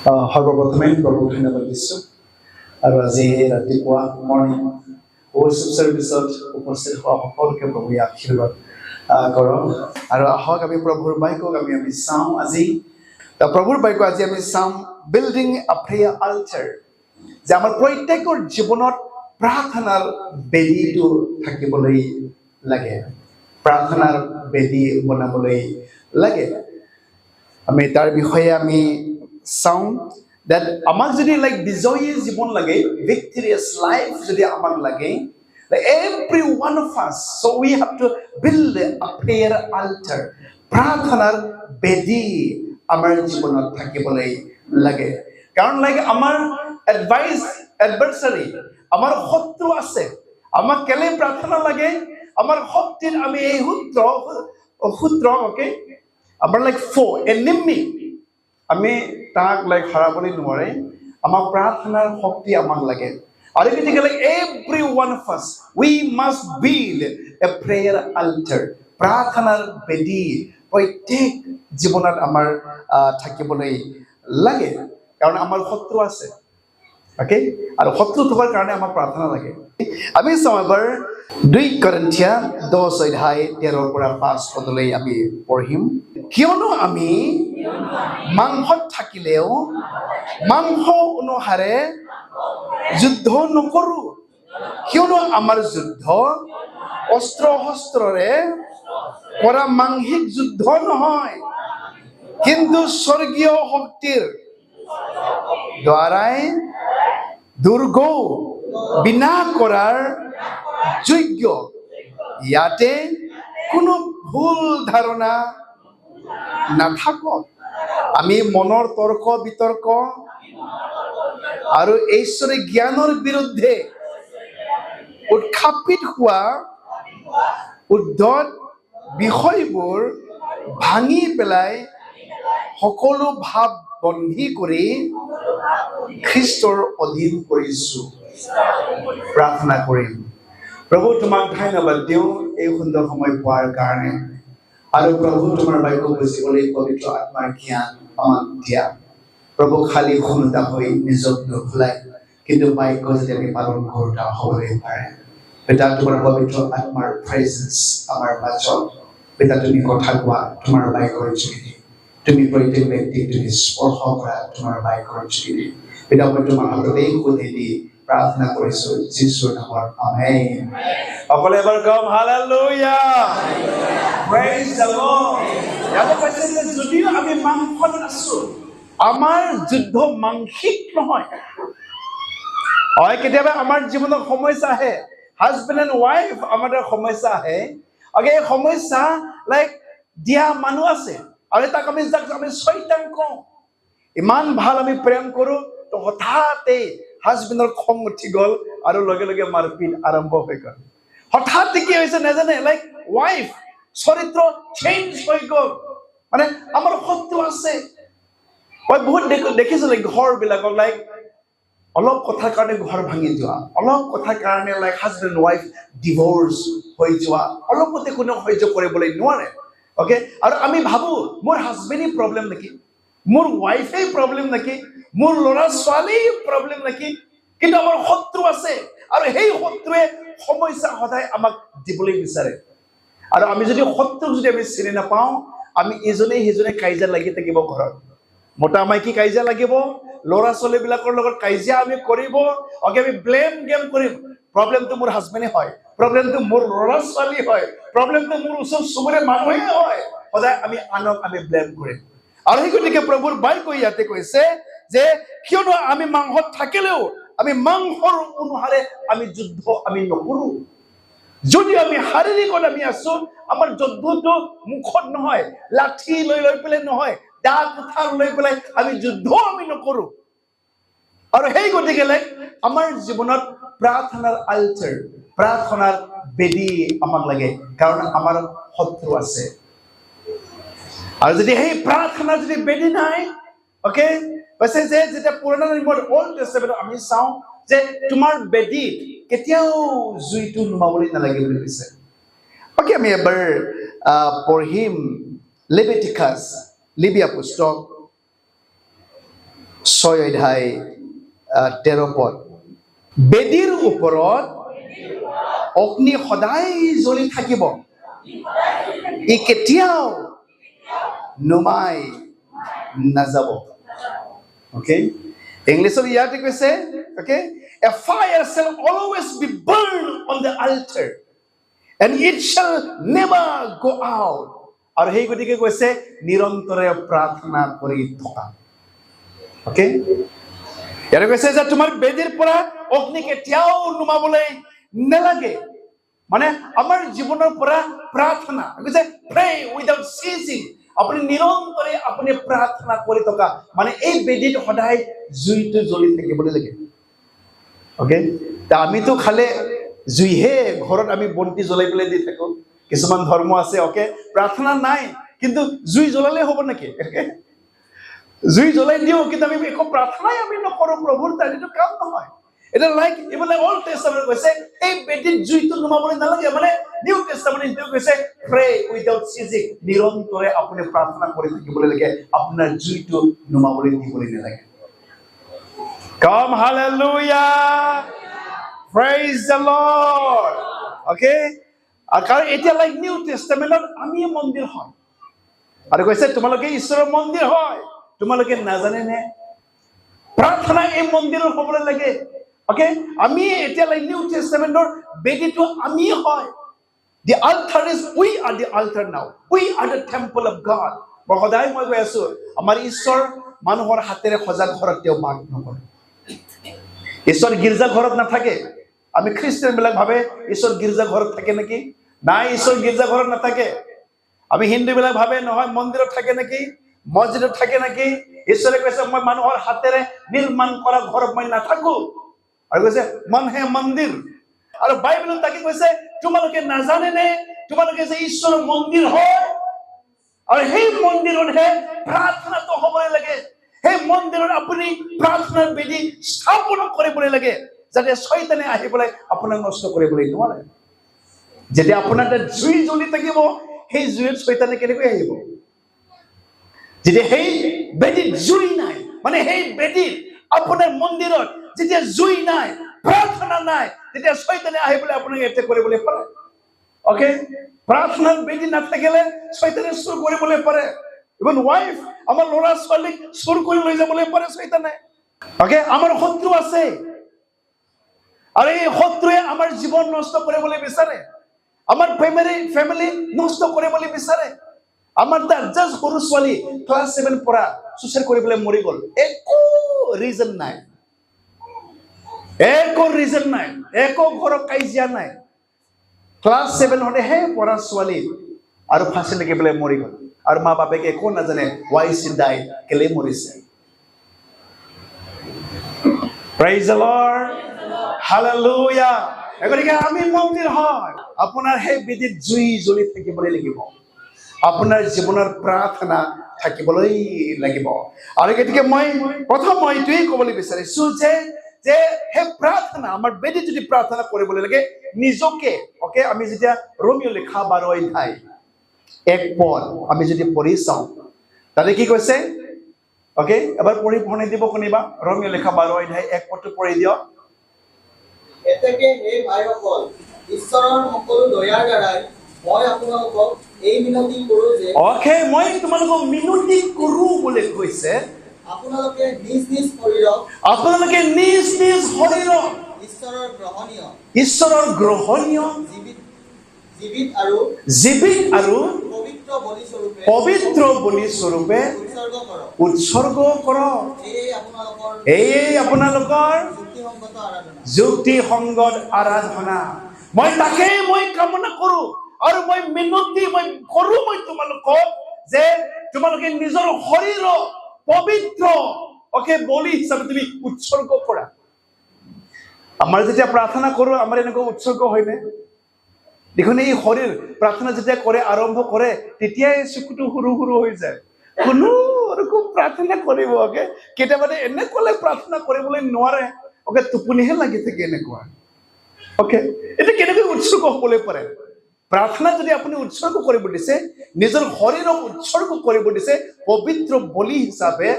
সৰ্বপ্ৰথমে প্ৰভুক ধন্যবাদ দিছোঁ আৰু আজি ৰাতিপুৱা মৰ্ণিং ৱৰ্শ্বিপ ছাৰ্ভিচত উপস্থিত হোৱা সকলোকে প্ৰভুৱে আশীৰ্বাদ কৰক আৰু আহক আমি প্ৰভুৰ বাক্যক আমি চাওঁ আজি প্ৰভুৰ বাক্য আজি আমি চাম বিল্ডিং আ প্ৰেয়াৰ আল্টাৰ যে আমাৰ প্ৰত্যেকৰ জীৱনত প্ৰাৰ্থনাৰ বেদীটো থাকিবলৈ লাগে প্ৰাৰ্থনাৰ বেদী বনাবলৈ লাগে আমি তাৰ বিষয়ে আমি চাওঁ that আমাক যদি লাইক বিজয়ী জীৱন লাগে victorious life যদি আমাক লাগে like every one of us so we have to build a prayer altar প্ৰাৰ্থনাৰ বেদী আমাৰ জীৱনত থাকিবলৈ লাগে কাৰণ লাইক আমাৰ adversary আমাৰ শত্ৰু আছে আমাক কেলে প্ৰাৰ্থনা লাগে আমাৰ শক্তিৰ আমি এই সূত্ৰ ওকে আমাৰ লাইক enemy আমি তাক লাইক হাৰাবলৈ নোৱাৰে আমাক প্ৰাৰ্থনাৰ শক্তি আমাক লাগে আৰু গতিকে every one of us we must build a prayer altar প্ৰাৰ্থনাৰ বেদী প্ৰত্যেক জীৱনত আমাৰ থাকিবলৈ লাগে কাৰণ আমাৰ শত্ৰু আছে ওকে আৰু শত্ৰু থকাৰ কাৰণে আমাক প্ৰাৰ্থনা লাগে আমি চাওঁ এবাৰ 2 কৰিন্থিয়া 10 অধ্যায় 13 পৰা 5 পদলৈ আমি পঢ়িম কিয়নো আমি মাংসত থাকিলেও মাংস অনুসাৰে যুদ্ধ নকৰো কিয়নো আমাৰ যুদ্ধ অস্ত্ৰ শস্ত্ৰৰে কৰা মাংসিক যুদ্ধ নহয় কিন্তু স্বৰ্গীয় শক্তিৰ দ্বাৰাই দুৰ্গ বিনাশ কৰাৰ যোগ্য ইয়াতে কোনো ভুল ধাৰণা নাথাকক আমি মনৰ তৰ্ক বিতৰ্ক আৰু ঐশ্বৰিক জ্ঞানৰ বিৰুদ্ধে উৎখাপিত হোৱা উদ্ধত বিষয়বোৰ ভাঙি পেলাই সকলো ভাৱ বন্ধী কৰি খ্ৰীষ্টৰ অধীন কৰিছোঁ প্ৰাৰ্থনা কৰিম প্ৰভু তোমাক ধন্যবাদ দিওঁ এই সুন্দৰ সময় পোৱাৰ কাৰণে আৰু প্ৰভু তোমাৰ বাক্য বুজিবলৈ পবিত্ৰ আত্মাৰ জ্ঞান আমাক দিয়া প্ৰভু খালি শুনোতা হৈ নিজক নোখোলাই কিন্তু বাক্য যদি আমি পালন কৰোঁতা হ'বলৈ পাৰে পিতা তোমাৰ পবিত্ৰ আত্মাৰ প্ৰেজেন্স আমাৰ মাজত পিতা তুমি কথা কোৱা তোমাৰ বাক্যৰ যোগেদি তুমি প্ৰত্যেক ব্যক্তিক তুমি স্পৰ্শ কৰা তোমাৰ বাক্যৰ যোগেদি পিতা মই তোমাৰ হাতত এই সুধি দি প্ৰাৰ্থনা কৰিছোঁ যীশুৰ নামত আমেন সকলোৱে এবাৰ কম হালেলুয়া প্ৰেইজ দ্য লৰ্ড ইয়াতে কৈছে যে যদিও আমি মাংসত আছো আমাৰ যুদ্ধ মাংসিক নহয় হয় কেতিয়াবা আমাৰ জীৱনত সমস্যা আহে হাজবেণ্ড এণ্ড ৱাইফ আমাৰ সমস্যা আহে অকে এই সমস্যা লাইক দিয়া মানুহ আছে আৰু তাক আমি শয়তান কওঁ ইমান ভাল আমি প্ৰেম কৰোঁ তো হঠাতে হাজবেণ্ডৰ খং উঠি গ'ল আৰু লগে লগে মাৰপিট আৰম্ভ হৈ গ'ল হঠাতে কি হৈছে নাজানে লাইক ৱাইফ চৰিত্ৰ চেঞ্জ হৈ গ'ল মানে আমাৰ শত্ৰু আছে মই বহুত দেখিছোঁ লাইক ঘৰবিলাকত লাইক অলপ কথাৰ কাৰণে ঘৰ ভাঙি যোৱা অলপ কথাৰ কাৰণে লাইক হাজবেণ্ড ৱাইফ ডিভোৰ্চ হৈ যোৱা অলপতে কোনো সহ্য কৰিবলৈ নোৱাৰে ওকে আৰু আমি ভাবোঁ মোৰ হাজবেণ্ডেই প্ৰব্লেম নেকি মোৰ ৱাইফেই প্ৰব্লেম নেকি মোৰ ল'ৰা ছোৱালীৰ প্ৰব্লেম নেকি কিন্তু আমাৰ শত্ৰু আছে আৰু সেই শত্ৰুৱে সমস্যা সদায় আমাক দিবলৈ বিচাৰে আৰু আমি যদি শত্ৰুক যদি আমি চিনি নাপাওঁ আমি ইজনে সিজনে কাজিয়া লাগি থাকিব ঘৰত মতা মাইকী কাজিয়া লাগিব ল'ৰা ছোৱালীবিলাকৰ লগত কাজিয়া আমি কৰিব অকে আমি ব্লেম গেম কৰিম প্ৰব্লেমটো মোৰ হাজবেণ্ডে হয় প্ৰব্লেমটো মোৰ ল'ৰা ছোৱালী হয় প্ৰব্লেমটো মোৰ ওচৰ চুবুৰীয়া মানুহে হয় সদায় আমি আনক আমি ব্লেম কৰিম আৰু সেই গতিকে প্ৰভুৰ বাক্য ইয়াতে কৈছে যে কিয়নো আমি মাংসত থাকিলেও আমি মাংসৰ অনুসাৰে আমি যুদ্ধ আমি নকৰোঁ যদি আমি শাৰীৰিকত আমি আছো আমাৰ যুদ্ধটো মুখত নহয় লাঠি লৈ পেলাই নহয় দা কুঠাৰ লৈ পেলাই আমি যুদ্ধ আমি নকৰোঁ আৰু সেই গতিকে আমাৰ জীৱনত প্ৰাৰ্থনাৰ আল্টাৰ প্ৰাৰ্থনাৰ বেদী আমাক লাগে কাৰণ আমাৰ শত্ৰু আছে আৰু যদি সেই প্ৰাৰ্থনাৰ যদি বেদী নাই ওকে কৈছে যে যেতিয়া পুৰণা নিয়মত অল্ড টেষ্টামেণ্টত আমি চাওঁ যে তোমাৰ বেদীত কেতিয়াও জুইটো নুমাবলৈ নালাগে বুলি কৈছে ওকে আমি এবাৰ পঢ়িম লেভিটিকাছ লিবিয়া পুস্তক 6 অধ্যায় 13 পদ। বেদীৰ ওপৰত অগ্নি সদায় জ্বলি থাকিব, ই কেতিয়াও নুমাই নাযাব। Okay, ইংলিছত ইয়াতে কৈছে, okay, a fire shall always be burned on the altar and it shall never go out. আৰু সেই গতিকে কৈছে নিৰন্তৰে প্ৰাৰ্থনা কৰি থকা। Okay, ইয়াতে কৈছে যে তোমাৰ বেদীৰ পৰা অগ্নি কেতিয়াও নুমাবলৈ নালাগে। মানে আমাৰ জীৱনৰ পৰা প্ৰাৰ্থনা কৈছে pray without ceasing, আপুনি নিৰন্তৰে আপুনি প্ৰাৰ্থনা কৰি থকা, মানে এই বেদীত সদায় জুইটো জ্বলি থাকিবলৈ লাগে। অকে, আমিতো খালে জুইহে ঘৰত আমি বন্তি জ্বলাই পেলাই দি থাকো। কিছুমান ধৰ্ম আছে অকে প্ৰাৰ্থনা নাই কিন্তু জুই জ্বলালে হ'ব নেকি? জুই জ্বলাই দিও কিন্তু আমি একো প্ৰাৰ্থনাই আমি নকৰো প্ৰভুৰ তাত, এইটো কাম নহয়। এটা লাইক ইভেন অল্ড টেষ্টামেণ্ট কৈছে এই বেদীত জুইটো নুমাবলৈ নালাগে, মানে নিউ টেষ্টামেণ্ট এইটো কৈছে প্ৰে উইদাউট চিজিং, নিৰন্তৰে আপুনি প্ৰাৰ্থনা কৰি থাকিবলৈ লাগে, আপোনাৰ জুইটো নুমাবলৈ দিবলৈ নালাগে। কাম hallelujah, praise the lord. Okay, কাৰণ এতিয়া লাইক নিউ টেষ্টামেণ্টত আমি মন্দিৰ হয় আৰু কৈছে তোমালোকে ঈশ্বৰৰ মন্দিৰ হয়, তোমালোকে নাজানে নে? প্ৰাৰ্থনা এই মন্দিৰত হ'বলৈ লাগে। অকে, আমি এতিয়া লাইক নিউ টেষ্টামেণ্টৰ বেদীটো আমি হয়। The altar is, we are the altar now. We are the temple of God. সদায় মই কৈ আছো আমাৰ ঈশ্বৰ মানুহৰ হাতেৰে সজা ঘৰত তেওঁ বাস নকৰে। ঈশ্বৰ গীৰ্জা ঘৰত নাথাকে। আমি খ্ৰীষ্টান বিলাক ভাবে ঈশ্বৰ গীৰ্জা ঘৰত থাকে নেকি? নাই, ঈশ্বৰ গীৰ্জা ঘৰত নাথাকে। আমি হিন্দু বিলাক ভাবে নহয় মন্দিৰত থাকে নেকি, মছজিদত থাকে নেকি? ঈশ্বৰে কৈছে মই মানুহৰ হাতেৰে নিৰ্মাণ কৰা ঘৰত মই নাথাকো, আৰু কৈছে মন হে মন্দিৰ। আৰু বাইবেলত তাকে কৈছে তোমালোকে নাজানে নে তোমালোকে যে ঈশ্বৰৰ মন্দিৰ হয়, আৰু সেই মন্দিৰতহে প্ৰাৰ্থনাটো হ'বই লাগে। সেই মন্দিৰত আপুনি প্ৰাৰ্থনাৰ বেদী স্থাপন কৰিবলৈ লাগে, যাতে শয়তানে আহি পেলাই আপোনাক নষ্ট কৰিবলৈ নোৱাৰে। যেতিয়া আপোনাৰ তাত জুই জ্বলি থাকিব, সেই জুইত শয়তানে কেনেকৈ আহিব? যেতিয়া সেই বেদীত জুই নাই, মানে সেই বেদীত আপোনাৰ মন্দিৰত যেতিয়া জুই নাই, প্ৰাৰ্থনা নাই, তেতিয়া শয়তানে আহি পেলাই আপোনাক এটেক কৰিবলৈ পাৰে। অকে, প্ৰাৰ্থনাৰ বেদী নাথাকিলে শয়তানে চুৰ কৰিবলৈ পাৰে। ইভেন ৱাইফ, আমাৰ ল'ৰা ছোৱালীক চুৰ কৰি লৈ যাবলৈ পাৰে শয়তানে। অকে, আমাৰ শত্ৰু আছে আৰু এই শত্ৰুৱে আমাৰ জীৱন নষ্ট কৰিবলৈ বিচাৰে, আমাৰ ফেমিলি নষ্ট কৰিবলৈ বিচাৰে। আমাৰ তাৰ জাষ্ট সৰু ছোৱালী ক্লাছ 7 পৰা চুইচাইড কৰিবলৈ মৰি গ'ল, একো ৰিজন নাই, একো ৰিজন নাই, একো ঘৰত কাজিয়া নাই। ক্লাছ 7 হতেহে পঢ়া ছোৱালী আৰু ফাঁচি লাগি পেলাই মৰি গ'ল, আৰু মা বাপেকে একো নাজানে why she died, কেলে মৰিছে। Praise the Lord, hallelujah। গতিকে আমি মন্দিৰ হয়, আপোনাৰ সেই বেদীত জুই জ্বলি থাকিবলৈ লাগিব, আপোনাৰ জীৱনৰ প্ৰাৰ্থনা থাকিবলৈ লাগিব। আৰু গতিকে মই এইটোৱেই ক'বলৈ বিচাৰিছো যে সেই প্ৰাৰ্থনা আমাৰ বেদীত যদি প্ৰাৰ্থনা কৰিবলৈ লাগে নিজকে, অকে, আমি যেতিয়া ৰোমিও লিখা 12 অধ্যায় 1 পদ আমি যদি পঢ়ি চাওঁ, তাতে কি কৈছে? অকে, এবাৰ পঢ়ি শুনাই দিব কোনোবা, ৰোমিও লিখা 12 অধ্যায় 1 পদটো পঢ়ি দিয়ক। এতেকে হে ভাইসকল, ঈশ্বৰৰ সকলো দয়াৰ দ্বাৰাই মই আপোনালোকক এই মিনতি কৰো যে, অকে, মই তোমালোকক মিনতি কৰো বুলি কৈছে আপোনালোকে নিজ নিজ শৰীৰক ঈশ্বৰৰ গ্ৰহণীয় জীৱিত আৰু পবিত্ৰ বলি স্বৰূপে উৎসৰ্গ কৰক। এয়ে আপোনালোকৰ যুক্তিসংগত আৰাধনা। মই তাকেই মই কামনা কৰো আৰু মই মিনতি কৰো মই তোমালোকক যে তোমালোকে নিজৰ শৰীৰ পবিত্ৰ বলি হিচাপে তুমি উৎসৰ্গ কৰা। আমাৰ যেতিয়া প্ৰাৰ্থনা কৰো আমাৰ এনেকুৱা উৎসৰ্গ হয়নে? দেখোন এই শৰীৰ প্ৰাৰ্থনা যেতিয়া কৰে আৰম্ভ কৰে তেতিয়াই চকুটো সৰু সৰু হৈ যায়, কোনো প্ৰাৰ্থনা কৰিব। অকে, কেতিয়াবা এনেকুৱালৈ প্ৰাৰ্থনা কৰিবলৈ নোৱাৰে, অকে, টোপনিহে লাগি থাকে এনেকুৱা। অকে, এতিয়া কেনেকৈ উৎসৰ্গ হ'বলৈ পাৰে? প্ৰাৰ্থনা যদি আপুনি উৎসৰ্গ কৰিব দিছে, নিজৰ শৰীৰক উৎসৰ্গ কৰিব দিছে পবিত্ৰ বলি হিচাপে,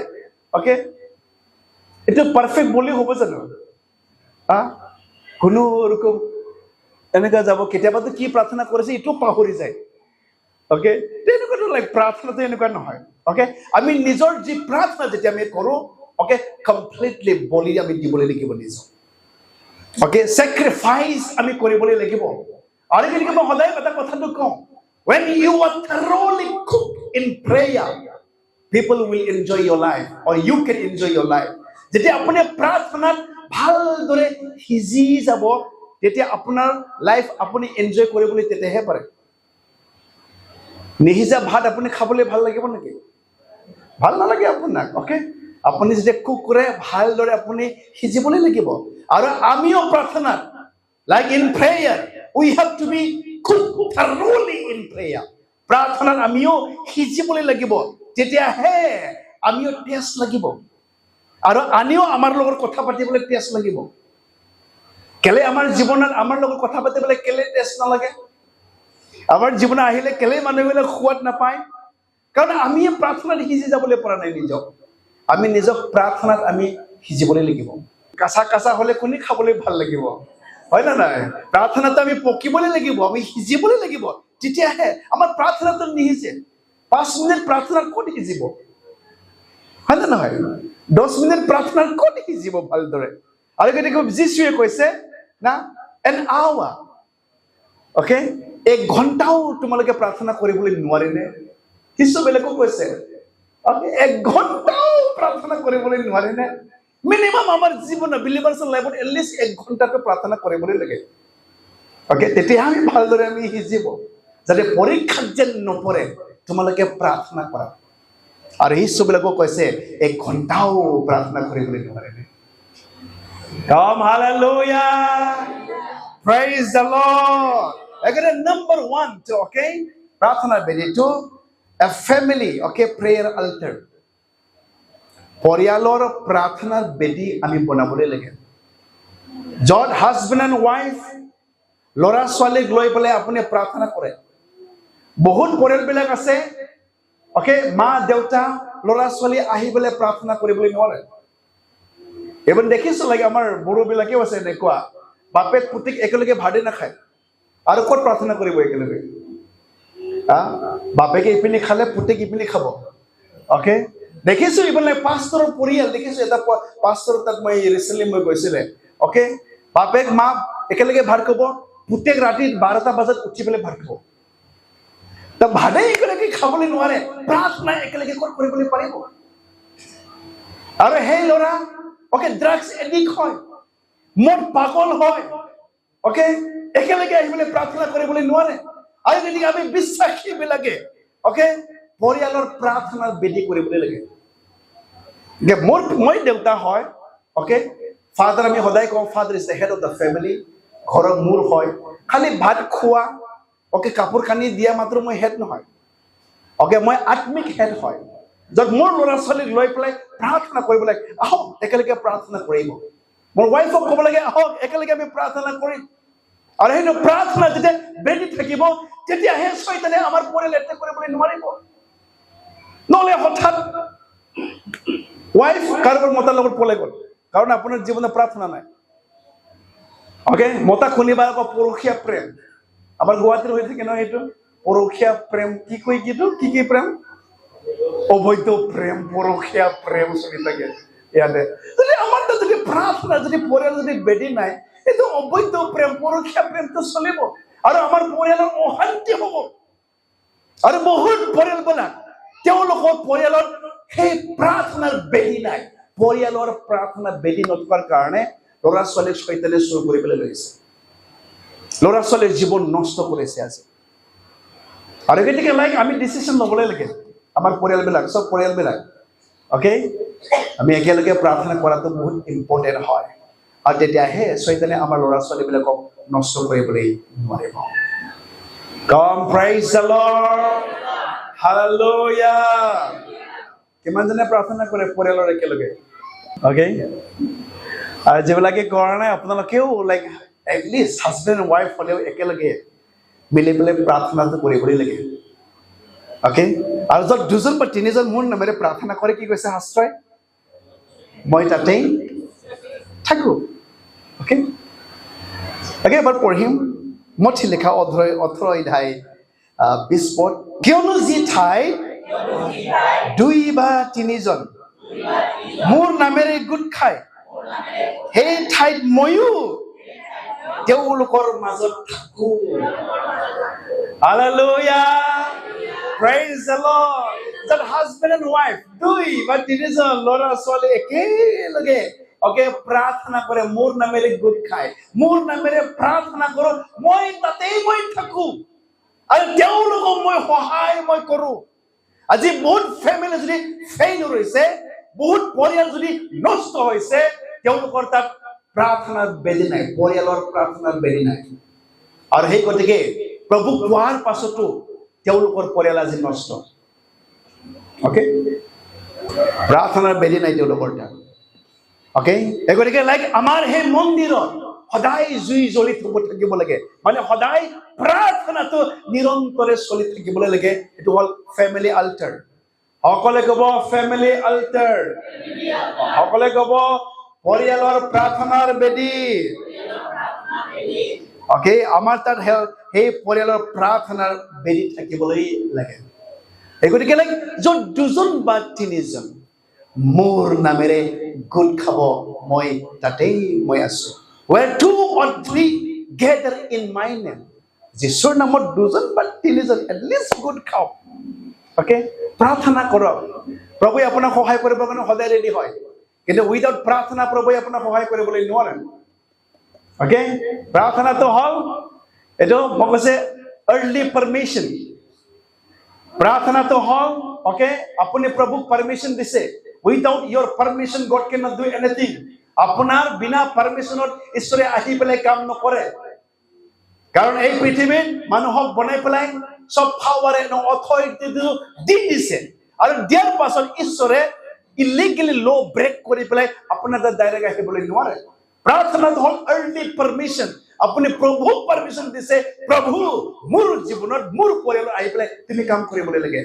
অকে, এইটো পাৰফেক্ট বুলি হ'ব জানো? কোনো ৰকম এনেকুৱা যাব, কেতিয়াবাতো কি প্ৰাৰ্থনা কৰিছে এইটো পাহৰি যায়। অ'কে, তেনেকুৱাটো লাইক প্ৰাৰ্থনাটো এনেকুৱা নহয়। অ'কে, আমি নিজৰ যি প্ৰাৰ্থনা যেতিয়া আমি কৰোঁ, অ'কে, কমপ্লিটলি বলি আমি দিবলৈ লাগিব নিজক। অ'কে, চেক্ৰিফাইচ আমি কৰিবলৈ লাগিব। আৰু গতিকে মই সদায় এটা কথাটো কওঁ, when you are thoroughly cooked in prayer, people will enjoy your life or you can enjoy your life. যেতিয়া আপুনি প্ৰাৰ্থনাত ভালদৰে সিজি যাব, তেতিয়া আপোনাৰ লাইফ আপুনি এনজয় কৰিবলৈ তেতিয়াহে পাৰে। নিসিজা ভাত আপুনি খাবলৈ ভাল লাগিব নেকি? ভাল নালাগে আপোনাক। অ'কে, আপুনি যেতিয়া কুক কৰে ভালদৰে আপুনি সিজিবলৈ লাগিব। আৰু আমিও প্ৰাৰ্থনাত like in prayer we have to be cooked thoroughly in prayer. প্ৰাৰ্থনাত আমিও সিজিবলৈ লাগিব, তেতিয়াহে আমিও টেষ্ট লাগিব আৰু আনিও আমাৰ লগত কথা পাতিবলৈ টেষ্ট লাগিব। কেলে আমাৰ জীৱনত আমাৰ লগত কথা পাতিবলৈ কেলে টেষ্ট নালাগে? আমাৰ জীৱনত আহিলে কেলে মানুহবিলাক সোৱাদ নাপায়? কাৰণ আমি প্ৰাৰ্থনাত সিজি যাবলৈ পৰা নাই নিজক। আমি নিজক প্ৰাৰ্থনাত আমি সিজিবলৈ লাগিব। কাঁচা কাঁচা হ'লে কোনে খাবলৈ ভাল লাগিব? হয় না নাই? প্ৰাৰ্থনাটো আমি পকিবলৈ লাগিব, আমি সিজিবলৈ লাগিব, তেতিয়াহে আমাৰ প্ৰাৰ্থনাটো নিসিজে। 5 মিনিট প্ৰাৰ্থনাত ক'ত সিজিব? হয় না নহয়? 10 মিনিট প্ৰাৰ্থনাত ক'ত সিজিব ভালদৰে? আৰু গতিকে যীশুৱে কৈছে না, an hour, অ'কে, 1 ঘণ্টাও তোমালোকে প্ৰাৰ্থনা কৰিবলৈ নোৱাৰেনে? শিষ্যবিলাকো কৈছে, অ'কে, 1 ঘণ্টাও প্ৰাৰ্থনা কৰিবলৈ নোৱাৰেনে? মিনিমাম আমাৰ জীৱনত বিলিভাৰ্ছৰ লাইফত এটলিষ্ট 1 ঘণ্টাটো প্ৰাৰ্থনা কৰিবলৈ লাগে। অ'কে, তেতিয়া আমি ভালদৰে আমি সিজিব, যাতে পৰীক্ষাত যেন নপৰে তোমালোকে প্ৰাৰ্থনা কৰা। আৰু শিষ্যবিলাকো কৈছে 1 ঘণ্টাও প্ৰাৰ্থনা কৰিবলৈ নোৱাৰেনে? Come, hallelujah, praise the Lord. Again, number 1, okay, প্ৰাৰ্থনা বেদীটো a family, okay, prayer altar. পৰিয়ালৰ প্ৰাৰ্থনাৰ বেদী আমি বনাবলৈ লাগে, য'ত হাজবেণ্ড এণ্ড ৱাইফ ল'ৰা ছোৱালীক লৈ পেলাই আপুনি প্ৰাৰ্থনা কৰে। বহুত পৰিয়ালবিলাক আছে, অ'কে, মা দেউতা ল'ৰা ছোৱালী আহি পেলাই প্ৰাৰ্থনা কৰিবলৈ নোৱাৰে। এইবোৰ দেখিছো লাগে আমাৰ বড়োবিলাকেও আছে এনেকুৱা, বাপেক পুতেক একেলগে ভাতে নাখায় আৰু ক'ত প্ৰাৰ্থনা কৰিব একেলগে? বাপেকে ইপিনে খালে পুতেক ইপিনে খাব। অ'কে, দেখিছো এইফালে পাষ্টৰৰ পৰিয়াল দেখিছো, এটা পাষ্টৰ তাত মই ৰিচেণ্টলি মই গৈছিলে। অ'কে, বাপেক মা একেলগে ভাত খাব, পুতেক ৰাতি 12টা বজাত উঠি পেলাই ভাত খাব। ভাতে একেলগে খাবলৈ নোৱাৰে, প্ৰাৰ্থনা একেলগে ক'ত কৰিবলৈ পাৰিব? আৰু সেই ল'ৰা, অ'কে, ড্ৰাগছ এডিক্ট হয়, মদ পাগল হয়, অ'কে, একেলগে আহি পেলাই প্ৰাৰ্থনা কৰিবলৈ নোৱাৰে। আৰু গতিকে আমি বিশ্বাসীবিলাকে, অ'কে, পৰিয়ালৰ প্ৰাৰ্থনাৰ বেদী কৰিবলৈ লাগে। মই দেউতা হয়, অ'কে, ফাদাৰ আমি সদায় কওঁ, father is the head of the family, ঘৰৰ মূৰ হয়। খালি ভাত খোৱা, অ'কে, কাপোৰ কানি দিয়া মাত্ৰ মই হেড নহয়। অ'কে, মই আত্মিক হেড হয়, য'ত মোৰ ল'ৰা ছোৱালীক লৈ পেলাই প্ৰাৰ্থনা কৰিব লাগে, আহক একেলগে প্ৰাৰ্থনা কৰিব। মোৰ ৱাইফক ক'ব লাগে, আহক একেলগে আমি প্ৰাৰ্থনা কৰিম। আৰু সেইটো প্ৰাৰ্থনা যেতিয়া বেদী থাকিব, তেতিয়াহে শয়তানে আমাৰ পৰিয়াল এটেক কৰিবলৈ নোৱাৰিব। নহ'লে হঠাৎ ৱাইফ কাৰোবাৰ মতাৰ লগত পলাই গ'ল, কাৰণ আপোনাৰ জীৱনত প্ৰাৰ্থনা নাই। অ'কে, মতা শুনিবা আকৌ পৰকীয়া প্ৰেম, আমাৰ গুৱাহাটীৰ হৈ থাকে নহয় এইটো পৰকীয়া প্ৰেম, কি কয় কিটো, কি প্ৰেম? অবৈধ প্ৰেম, পৰকীয়া প্ৰেম চলি থাকে ইয়াতে। যদি আমাৰ তাত যদি প্ৰাৰ্থনা যদি পৰিয়াল যদি বেদী নাই, এইটো অবৈধ প্ৰেম, পৰকীয়া প্ৰেমটো চলিব আৰু আমাৰ পৰিয়ালৰ অশান্তি হ'ব। আৰু বহুত পৰিয়ালবিলাক তেওঁলোকৰ পৰিয়ালত সেই প্ৰাৰ্থনাৰ বেদী নাই। পৰিয়ালৰ প্ৰাৰ্থনাৰ বেদী নথকাৰ কাৰণে ল'ৰা ছোৱালীক শয়তানে চুৰ কৰিবলৈ লৈছে, ল'ৰা ছোৱালীৰ জীৱন নষ্ট কৰিছে আজি। আৰু গতিকে আমি ডিচিশ্যন ল'বলৈ লাগে, আমাৰ পৰিয়ালবিলাক, চব পৰিয়ালবিলাক, অ'কে, আমি একেলগে প্ৰাৰ্থনা কৰাটো বহুত ইম্পৰ্টেণ্ট হয়। আৰু তেতিয়াহে শয়তানে আমাৰ ল'ৰা ছোৱালীবিলাকক নষ্ট কৰিবলৈ নোৱাৰিব। Come, praise the Lord, hallelujah. কিমানজনে প্ৰাৰ্থনা কৰে পৰিয়ালৰ একেলগে? অ'কে, আৰু যিবিলাকে কৰা নাই আপোনালোকেও like at least husband and wife হ'লেও একেলগে মিলি পেলাই প্ৰাৰ্থনাটো কৰিবলৈ লাগে। অ'কে, আৰু য'ত 2জন বা 3জন মোৰ নামেৰে প্ৰাৰ্থনা কৰে, কি কৈছে শাস্ত্ৰই? মই তাতেই থাকো। অ'কে অ'কে এবাৰ পঢ়িম মঠি লিখা 18 অধ্যায় 20 পদ। কিয়নো যি ঠাইত 2 বা 3 জন মোৰ নামেৰে গোট খায় সেই ঠাইত ময়ো তেওঁলোকৰ মাজত থাকো। Hallelujah. Praise the Lord. That husband and wife 2 বা 3 জন ল'ৰা ছোৱালী একেলগে প্ৰাৰ্থনা কৰে, মোৰ নামেৰে গোট খায়, মোৰ নামেৰে প্ৰাৰ্থনা কৰো, মই তাতেই মই থাকো আৰু তেওঁলোকক মই সহায় মই কৰো। আজি বহুত ফেমিলি যদি ফেইল হৈছে, বহুত পৰিয়াল যদি নষ্ট হৈছে, তেওঁলোকৰ তাত প্ৰাৰ্থনাৰ বেদি নাই, পৰিয়ালৰ প্ৰাৰ্থনাৰ বেদি নাই। আৰু সেই গতিকে প্ৰভু কোৱাৰ পাছতো তেওঁলোকৰ পৰিয়াল আজি নষ্ট। অ'কে প্ৰাৰ্থনাৰ বেদি নাই তেওঁলোকৰ তাত। অ'কে এই গতিকে আমাৰ সেই মন্দিৰত সদায় জুই জ্বলি থাকিব লাগে, মানে সদায় প্ৰাৰ্থনাটো নিৰন্তৰে চলি থাকিবলৈ লাগে। এইটো হ'ল ফেমিলি আল্টাৰ। সকলে ক'ব ফেমিলি আল্টাৰ, সকলে ক'ব পৰিয়ালৰ প্ৰাৰ্থনাৰ বেদী। অ'কে আমাৰ তাত সেই পৰিয়ালৰ প্ৰাৰ্থনাৰ বেদী থাকিবলৈ লাগে। এই গতিকে য'ত 2 জন বা 3 জন মোৰ নামেৰে গোট খাব, মই তাতেই মই আছো। Where 2 or 3 gather in my name, যিশুৰ নামত 2 জন বা 3 জন এটলিষ্ট গোট খাওক। অ'কে প্ৰাৰ্থনা কৰক, প্ৰভুৱে আপোনাক সহায় কৰিবৰ কাৰণে সদায় ৰেডি হয়, কিন্তু উইদাউট প্ৰাৰ্থনা প্ৰভুৱে আপোনাক সহায় কৰিবলৈ নোৱাৰে। অ'কে প্ৰাৰ্থনাটো হ'ল এইটো মই কৈছে আৰ্লি পাৰমিশ্যন। প্ৰাৰ্থনাটো হ'ল অ'কে আপুনি প্ৰভুক পাৰমিশ্যন দিছে। Without your permission God can not do anything. আপোনাৰ বিনা পাৰমিশ্যনত ঈশ্বৰে আহি পেলাই কাম নকৰে। কাৰণ এই পৃথিৱীত মানুহক বনাই পেলাই চব পাৱাৰ এণ্ড অথৰিটি দি দিছে, আৰু দিয়াৰ পাছত ঈশ্বৰে ইলিগেলি ল' ব্ৰেক কৰি পেলাই আপোনাৰ তাত ডাইৰেক্ট আহিবলৈ নোৱাৰে। প্ৰাৰ্থনাটো হ'ল আৰ্লি পাৰমিশ্যন। আপুনি প্ৰভুক পাৰমিশ্যন দিছে, প্ৰভু মোৰ জীৱনত মোৰ পৰিয়ালত আহি পেলাই তুমি কাম কৰিবলৈ লাগে।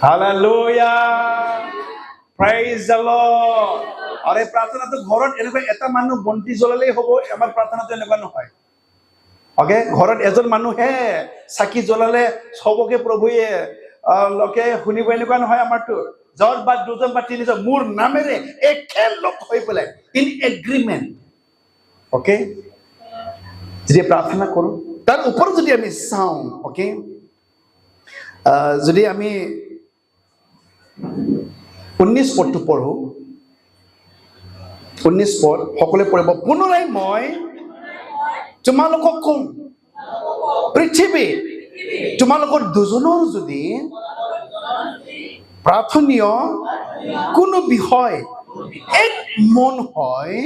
Hallelujah, praise the lord. আৰু এই প্ৰাৰ্থনাটো ঘৰত এনেকুৱা এটা মানুহ বন্তি জ্বলালেই হ'ব, আমাৰ প্ৰাৰ্থনাটো এনেকুৱা নহয়। অ'কে ঘৰত এজন মানুহে চাকি জ্বলালে চবকে প্ৰভুৱে লোকে শুনিব, এনেকুৱা নহয়। আমাৰতো য'ত বা 2 জন বা 3 জন মোৰ নামেৰে একেলগ হৈ পেলাই ইন এগ্ৰিমেণ্ট, অ'কে যদি প্ৰাৰ্থনা কৰো, তাৰ ওপৰত যদি আমি চাওঁ, অ'কে যদি আমি 19 পদটো পঢ়ো, 19 পদ সকলোৱে পঢ়িব। পুনৰাই মই তোমালোকক কম, পৃথিৱীত তোমালোকৰ 2 জনৰ যদি প্ৰাৰ্থনীয় কোনো বিষয় এক মন হয়,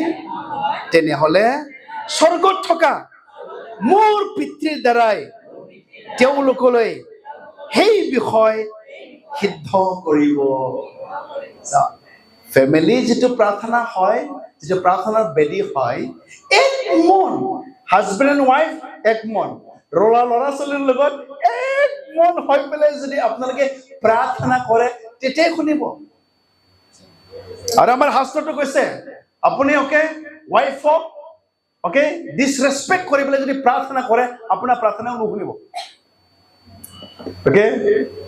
তেনেহলে স্বৰ্গত থকা মোৰ পিতৃৰ দ্বাৰাই তেওঁলোকলৈ সেই বিষয় সিদ্ধ কৰিব। ফেমিলি যিটো প্ৰাৰ্থনা হয়, যিটো প্ৰাৰ্থনাৰ বেদী হয়, এক মন, হাজবেণ্ড এণ্ড ৱাইফ এক মন, ল'ৰা ছোৱালীৰ লগত এক মন হৈ পেলাই যদি আপোনালোকে প্ৰাৰ্থনা কৰে, তেতিয়াই শুনিব। আৰু আমাৰ শাস্ত্ৰটো কৈছে আপুনি ৱাইফক ডিছৰেচপেক্ট কৰি পেলাই যদি প্ৰাৰ্থনা কৰে, আপোনাৰ প্ৰাৰ্থনাও নুশুনিব। অ'কে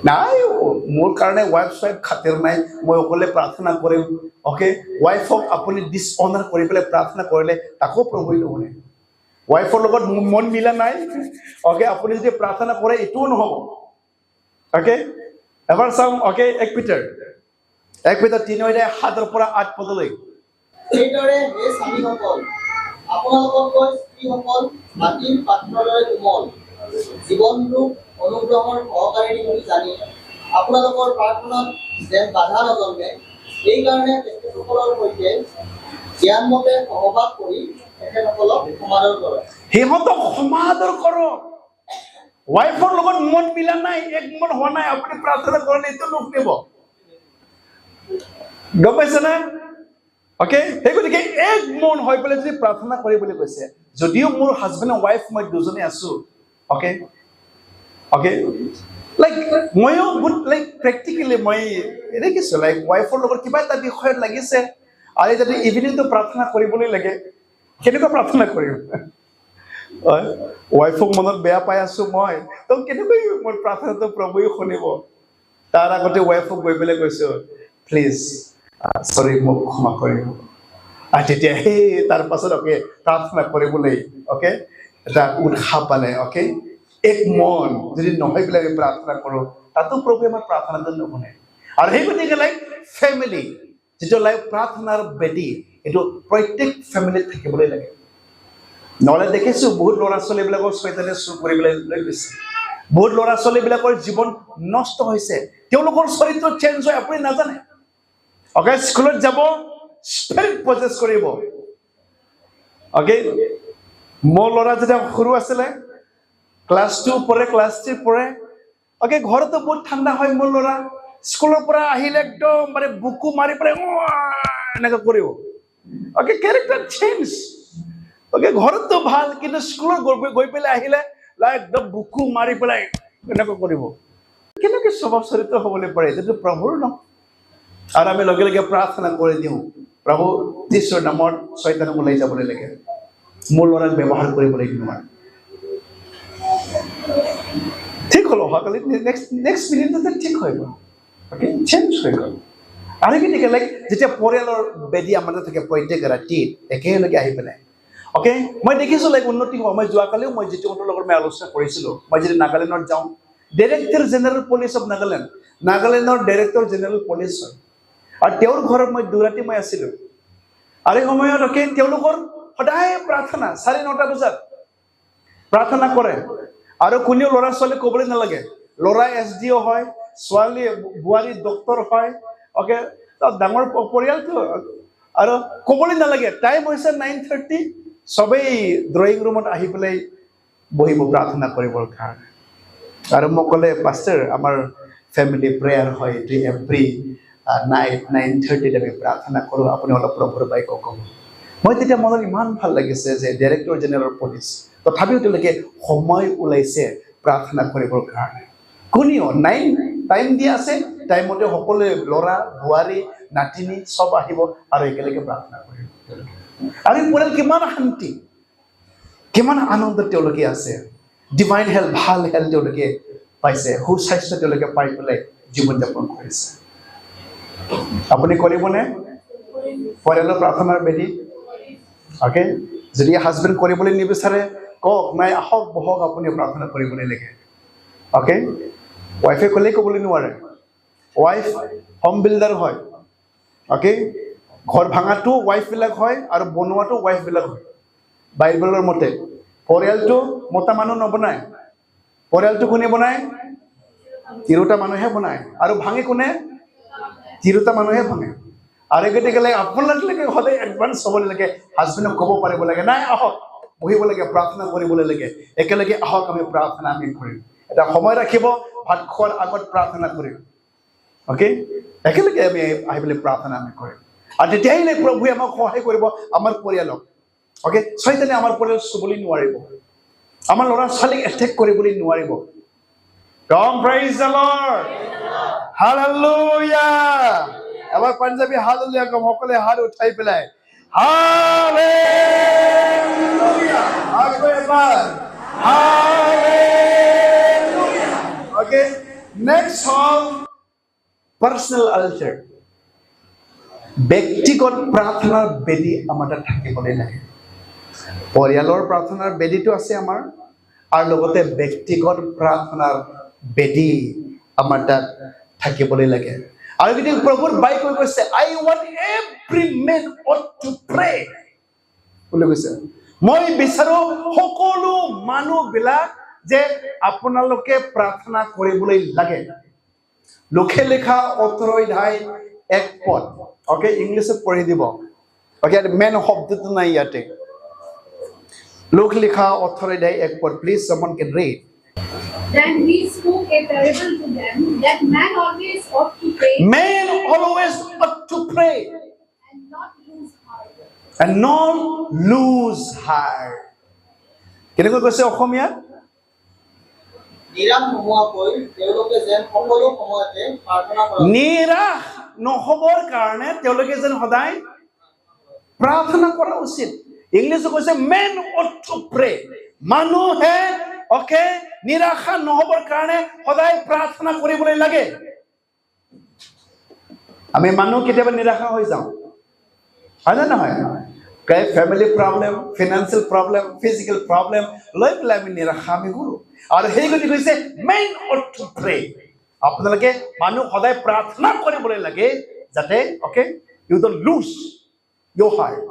নাই, মোৰ কাৰণে ৱাইফ খাতিৰ নাই, মই অকলে প্ৰাৰ্থনা কৰিম। অ'কে ৱাইফক আপুনি ডিছঅনাৰ কৰি পেলাই প্ৰাৰ্থনা কৰিলে তাকো প্ৰভুৱে নুশুনে। ৱাইফৰ লগত মন মিলা নাই, অ'কে আপুনি যদি প্ৰাৰ্থনা কৰে এইটোও নহ'ব। অ'কে এবাৰ চাম, অ'কে 1 পিটাৰ 3:7 পৰা 8 পদলৈ। সেইদৰে হে স্বামীসকল, আপোনালোকতকৈ স্ত্ৰীসকল মাটিৰ পাত্ৰৰ দৰে কোমল, জীৱনৰূপ অনুগ্ৰহৰ সহকাৰিণী বুলি জানি আপোনালোকৰ প্ৰাৰ্থনাত যেন বাধা নজন্মে, এইকাৰণে তেখেতসকলৰ সৈতে জ্ঞানমতে সহবাস কৰি তেখেতসকলক সমাদৰ কৰক। সিহঁতক সমাদৰ কৰক। ৱাইফৰ লগত মন মিলা নাই, এক মন হোৱা নাই, আপুনি প্ৰাৰ্থনা কৰিলে এইটো নুশুনিব। গম পাইছে না? অ'কে সেই গতিকে এক মন হৈ পেলাই যদি প্ৰাৰ্থনা কৰি বুলি কৈছে, যদিও মোৰ হাজবেণ্ড ৱাইফ মই 2জনে আছো, অ'কে লাইক ময়ো লাইক প্ৰেক্টিকেলি মই দেখিছোঁ লাইক ৱাইফৰ লগত কিবা এটা বিষয়ত লাগিছে আৰু যদি ইভিনিংটো প্ৰাৰ্থনা কৰিবলৈ লাগে কেনেকুৱা প্ৰাৰ্থনা কৰিম ৱাইফক মনত বেয়া পাই আছো মই তো কেনেকৈ মোৰ প্ৰাৰ্থনাটো প্ৰভুৱে শুনিব তাৰ আগতে ৱাইফক গৈ পেলাই কৈছো প্লিজ চৰি মোক ক্ষমা কৰিব আৰু তেতিয়া সেই তাৰ পাছত প্ৰাৰ্থনা কৰিবলৈ এটা উৎসাহ পালে এক মন যদি নহয় পেলাই আমি প্ৰাৰ্থনা কৰোঁ তাতো প্ৰভুৱে আমাৰ প্ৰাৰ্থনাটো নুশুনে আৰু সেই গতিকে লাইক ফেমিলি যিটো লাইক প্ৰাৰ্থনাৰ বেদী এইটো প্ৰত্যেক ফেমিলিত থাকিবলৈ লাগে নহ'লে দেখিছোঁ বহুত ল'ৰা ছোৱালীবিলাকৰ চৈতানে চুৰ কৰিবলৈ লৈ গৈছে বহুত ল'ৰা ছোৱালীবিলাকৰ জীৱন নষ্ট হৈছে তেওঁলোকৰ চৰিত্ৰ চেঞ্জ হয় আপুনি নাজানে স্কুলত যাব স্পিৰিট পজেছ কৰিব মোৰ ল'ৰা যেতিয়া সৰু আছিলে ক্লাছ 2 পঢ়ে ক্লাছ 3 পঢ়ে ঘৰতো বহুত ঠাণ্ডা হয় মোৰ ল'ৰা স্কুলৰ পৰা আহিলে একদম মানে বুকু মাৰি পেলাই এনেকৈ কৰিব কেৰেক্টাৰ চেঞ্জ ঘৰতো ভাল কিন্তু স্কুলত গৈ পেলাই আহিলে একদম বুকু মাৰি পেলাই এনেকৈ কৰিব কেনেকৈ স্বভাৱ চৰিত্ৰ হ'বলৈ পাৰে এইটো প্ৰভুৰ ন আৰু আমি লগে লগে প্ৰাৰ্থনা কৰি দিওঁ প্ৰভু যীশুৰ নামত শয়তানক ওলাই যাবলৈ লাগে মোৰ ল'ৰাক ব্যৱহাৰ কৰিবলৈ নোৱাৰে ঠিক হ'ল অহাকালি নেক্সট মিনিটতে ঠিক হৈ গ'ল চেঞ্জ হৈ গ'ল আৰু কেনেকৈ লাইক যেতিয়া পৰিয়ালৰ বেদী আমাৰ থাকে প্ৰত্যেক ৰাতি একেলগে আহি পেলাই মই দেখিছোঁ লাইক উন্নতি হোৱা মই যোৱাকালিও মই জিতুহঁতৰ লগত মই আলোচনা কৰিছিলোঁ মই যদি নাগালেণ্ডত যাওঁ ডাইৰেক্টৰ জেনেৰেল পুলিচ অফ নাগালেণ্ডৰ ডাইৰেক্টৰ জেনেৰেল পুলিচ হয় আৰু তেওঁৰ ঘৰত মই 2 ৰাতি মই আছিলোঁ আৰু এই সময়ত তেওঁলোকৰ সদায় প্ৰাৰ্থনা 9:30 বজাত প্ৰাৰ্থনা কৰে আৰু কোনেও ল'ৰা ছোৱালী ক'বলৈ নালাগে ল'ৰা SDO হয় ছোৱালী বোৱাৰী ডক্তৰ হয় ডাঙৰ পৰিয়ালটো আৰু ক'বলৈ নালাগে টাইম হৈছে 9:30 সবেই ড্ৰয়িং ৰুমত আহি পেলাই বহিব প্ৰাৰ্থনা কৰিবৰ কাৰণে আৰু মোক ক'লে পাষ্টাৰ আমাৰ ফেমিলি প্ৰেয়াৰ হয় এভৰি নাইট 9:30 আমি প্ৰাৰ্থনা কৰোঁ আপুনি অলপ প্ৰভুৰ বাইক ক'ব মই তেতিয়া মনত ইমান ভাল লাগিছে যে ডাইৰেক্টৰ জেনেৰেল পুলিচ তথাপিও তেওঁলোকে সময় ওলাইছে প্ৰাৰ্থনা কৰিবৰ কাৰণে কোনেও টাইম দিয়া আছে টাইমতে সকলোৱে ল'ৰা বোৱাৰী নাতিনী চব আহিব আৰু একেলগে প্ৰাৰ্থনা কৰিব আৰু এই পৰিয়াল কিমান শান্তি কিমান আনন্দ তেওঁলোকে আছে ডিভাইন হেল্থ ভাল হেল্থ তেওঁলোকে পাইছে সুস্বাস্থ্য তেওঁলোকে পাই পেলাই জীৱন যাপন কৰিছে আপুনি কৰিবনে পৰিয়ালৰ প্ৰাৰ্থনাৰ বেদী যদি হাজবেণ্ড কৰিবলৈ নিবিচাৰে কওক নাই আহক বহক আপুনি প্ৰাৰ্থনা কৰিবলৈ লাগে ৱাইফে ক'লেই ক'বলৈ নোৱাৰে ৱাইফ হোম বিল্ডাৰ হয় ঘৰ ভাঙাটো ৱাইফবিলাক হয় আৰু বনোৱাটো ৱাইফবিলাক হয় বাইবেলৰ মতে পৰিয়ালটো মতা মানুহ নবনায় পৰিয়ালটো কোনে বনায় তিৰোতা মানুহে বনায় আৰু ভাঙে কোনে তিৰোতা মানুহে ভাঙে আৰু গতিকে আপোনালোকে সদায় এডভান্স হ'বলৈ লাগে হাজবেণ্ডক ক'ব পাৰিব লাগে নাই আহক বহিব লাগে প্ৰাৰ্থনা কৰিবলৈ লাগে একেলগে আহক আমি প্ৰাৰ্থনা আমি কৰিম এটা সময় ৰাখিব ভাত খোৱাৰ আগত প্ৰাৰ্থনা কৰিম একেলগে আমি আহি পেলাই প্ৰাৰ্থনা আমি কৰিম আৰু তেতিয়াহে প্ৰভুৱে আমাক সহায় কৰিব আমাৰ পৰিয়ালক শয়তানে আমাৰ পৰিয়াল চুবলৈ নোৱাৰিব আমাৰ ল'ৰা ছোৱালীক এটেক কৰিবলৈ নোৱাৰিব Praise the Lord. Hallelujah. এবাৰ পাঞ্জাবী হালেলুয়া কম সকলে হাত উঠাই পেলাই হালেলুয়া আকৌ এবাৰ হালেলুয়া নেক্সট হ'ল পাৰ্সোনাল আল্টাৰ ব্যক্তিগত প্ৰাৰ্থনাৰ বেদী আমাৰ তাত থাকিবলৈ লাগে পৰিয়ালৰ প্ৰাৰ্থনাৰ বেদীটো আছে আমাৰ আৰু লগতে ব্যক্তিগত প্ৰাৰ্থনাৰ বেদী আমাৰ তাত থাকিবলৈ লাগে আৰু যদি প্ৰভুৰ বাক্য কৈ কৈছে I want every man ought to pray বুলি কৈছে মই বিচাৰো সকলো মানুহবিলাক যে আপোনালোকে প্ৰাৰ্থনা কৰিবলৈ লাগে লোকে লেখা 18 অধ্যায় 1 পদ ইংলিছত পঢ়ি দিব মেন শব্দটো নাই ইয়াতে লোক লেখা 18 অধ্যায় 1 পদ please someone can read Then he spoke a parable to them that man always ought to pray men always ought to pray and not lose heart. and not lose heart কেনেকৈ কৈছে অসমীয়া নিৰাশ নোহোৱাকৈ তেওঁলোকে যেন সকলো সময়তে প্ৰাৰ্থনা কৰা নিৰাশ নহবৰ কাৰণে তেওঁলোকে যেন সদায় প্ৰাৰ্থনা কৰা উচিত ইংলিছত কৈছে men ought to pray মানুহে নিৰাশা নহবৰ কাৰণে সদায় প্ৰাৰ্থনা কৰিবলৈ লাগে আমি মানুহ কেতিয়াবা নিৰাশা হৈ যাওঁ হয় নে নহয় family problem financial problem physical problem লৈ পেলাই আমি নিৰাশা আমি কৰোঁ আৰু সেই গতি কৈছে men ought to pray আপোনালোকে মানুহ সদায় প্ৰাৰ্থনা কৰিবলৈ লাগে যাতে you don't lose your heart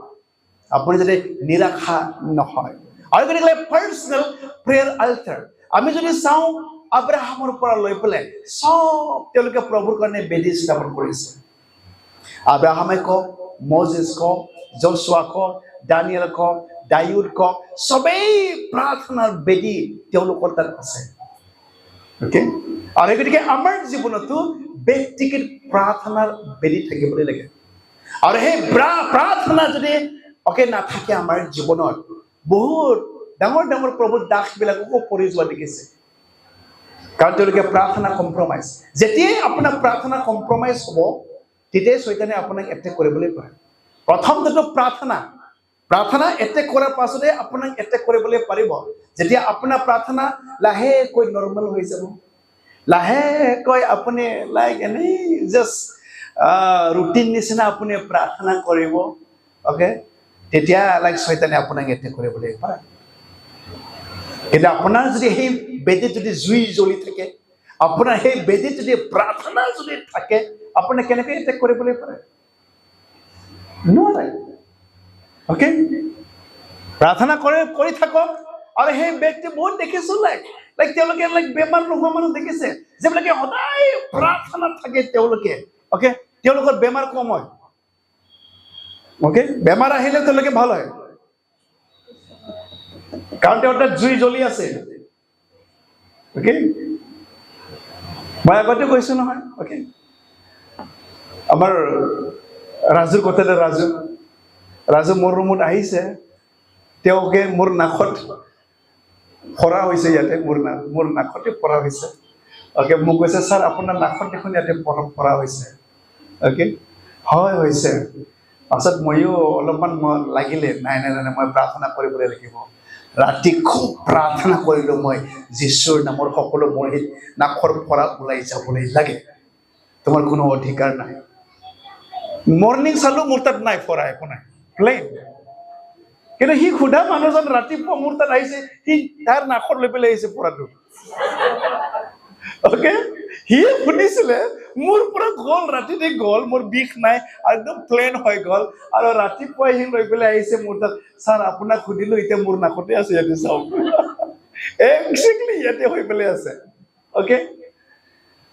আপুনি যাতে নিৰাশা নহয় আৰু গতিকে পাৰ্চনেল প্ৰেয়াৰ আল্টাৰ আমি যদি চাওঁ আব্ৰাহামৰ পৰা লৈ পেলাই সব তেওঁলোকে প্ৰভুৰ কাৰণে বেদী স্থাপন কৰিছে আব্ৰাহামে কওক মজেছ কওক জোশুৱা কওক দানিয়েল কওক দাউদ কওক সবেই প্ৰাৰ্থনাৰ বেদী তেওঁলোকৰ তাত আছে আৰু গতিকে আমাৰ জীৱনতো ব্যক্তিগত প্ৰাৰ্থনাৰ বেদী থাকিবলৈ লাগে আৰু সেই প্ৰাৰ্থনা যদি নাথাকে আমাৰ জীৱনত বহুত ডাঙৰ ডাঙৰ প্ৰভুৰ দাসবিলাককো পৰি যোৱা দেখিছে কাৰণ তেওঁলোকে প্ৰাৰ্থনা কম্প্ৰমাইজ যেতিয়াই আপোনাৰ প্ৰাৰ্থনা কম্প্ৰমাইজ হ'ব তেতিয়াই শয়তানে আপোনাক এটেক কৰিবলৈ পাৰে প্ৰথমটো প্ৰাৰ্থনা এটেক কৰাৰ পাছতে আপোনাক এটেক কৰিবলৈ পাৰিব যেতিয়া আপোনাৰ প্ৰাৰ্থনা লাহেকৈ নৰ্মেল হৈ যাব লাহেকৈ আপুনি লাইক এনেই জাষ্ট ৰুটিন নিচিনা আপুনি প্ৰাৰ্থনা কৰিব তেতিয়া লাইক শয়তানে আপোনাক এটেক কৰিবলৈ পাৰে কিন্তু আপোনাৰ যদি সেই বেদীত যদি জুই জ্বলি থাকে আপোনাৰ সেই বেদীত যদি প্ৰাৰ্থনা যদি থাকে আপোনাক কেনেকৈ এটেক কৰিবলৈ পাৰে নোৱাৰে প্ৰাৰ্থনা কৰি থাকক আৰু সেই ব্যক্তি বহুত দেখিছো লাইক তেওঁলোকে বেমাৰ নোহোৱা মানুহ দেখিছে যিবিলাকে সদায় প্ৰাৰ্থনা থাকে তেওঁলোকৰ বেমাৰ কম হয় বেমাৰ আহিলে তেওঁলোকে ভাল হয় কাৰণ তেওঁৰ তাত জুই জ্বলি আছে মই আগতে কৈছো নহয় আমাৰ ৰাজুৰ কথাতে ৰাজু মোৰ ৰুমত আহিছে তেওঁকে মোৰ নাকত ফৰা হৈছে ইয়াতে মোৰ নাকতে ফৰা হৈছে মোক কৈছে ছাৰ আপোনাৰ নাকত দেখোন ইয়াতে ফৰা হৈছে হয় হৈছে পাছত ময়ো অলপমান লাগিলে নাই মই প্ৰাৰ্থনা কৰিবলৈ লাগিব ৰাতি খুব প্ৰাৰ্থনা কৰিলো মই যীশুৰ নামৰ সকলো মোৰ সেই নাকৰ পৰা ওলাই যাবলৈ লাগে তোমাৰ কোনো অধিকাৰ নাই মৰ্নিং চালো মোৰ তাত নাই ফৰা একো নাই প্লেইন কিন্তু সি সোধা মানুহজন ৰাতিপুৱা মোৰ তাত আহিছে সি তাৰ নাকৰ লৈ পেলাই আহিছে ফৰাটো সি শুনিছিলে মোৰ পৰা গ'ল ৰাতিতে গ'ল মোৰ বিষ নাই একদম প্লেন হৈ গ'ল আৰু ৰাতিপুৱাই সি লৈ পেলাই আহিছে মোৰ তাত ছাৰ আপোনাক সুধিলো এতিয়া মোৰ নাকতে আছে ইয়াতে চাওক একজেক্টলি ইয়াতে হৈ পেলাই আছে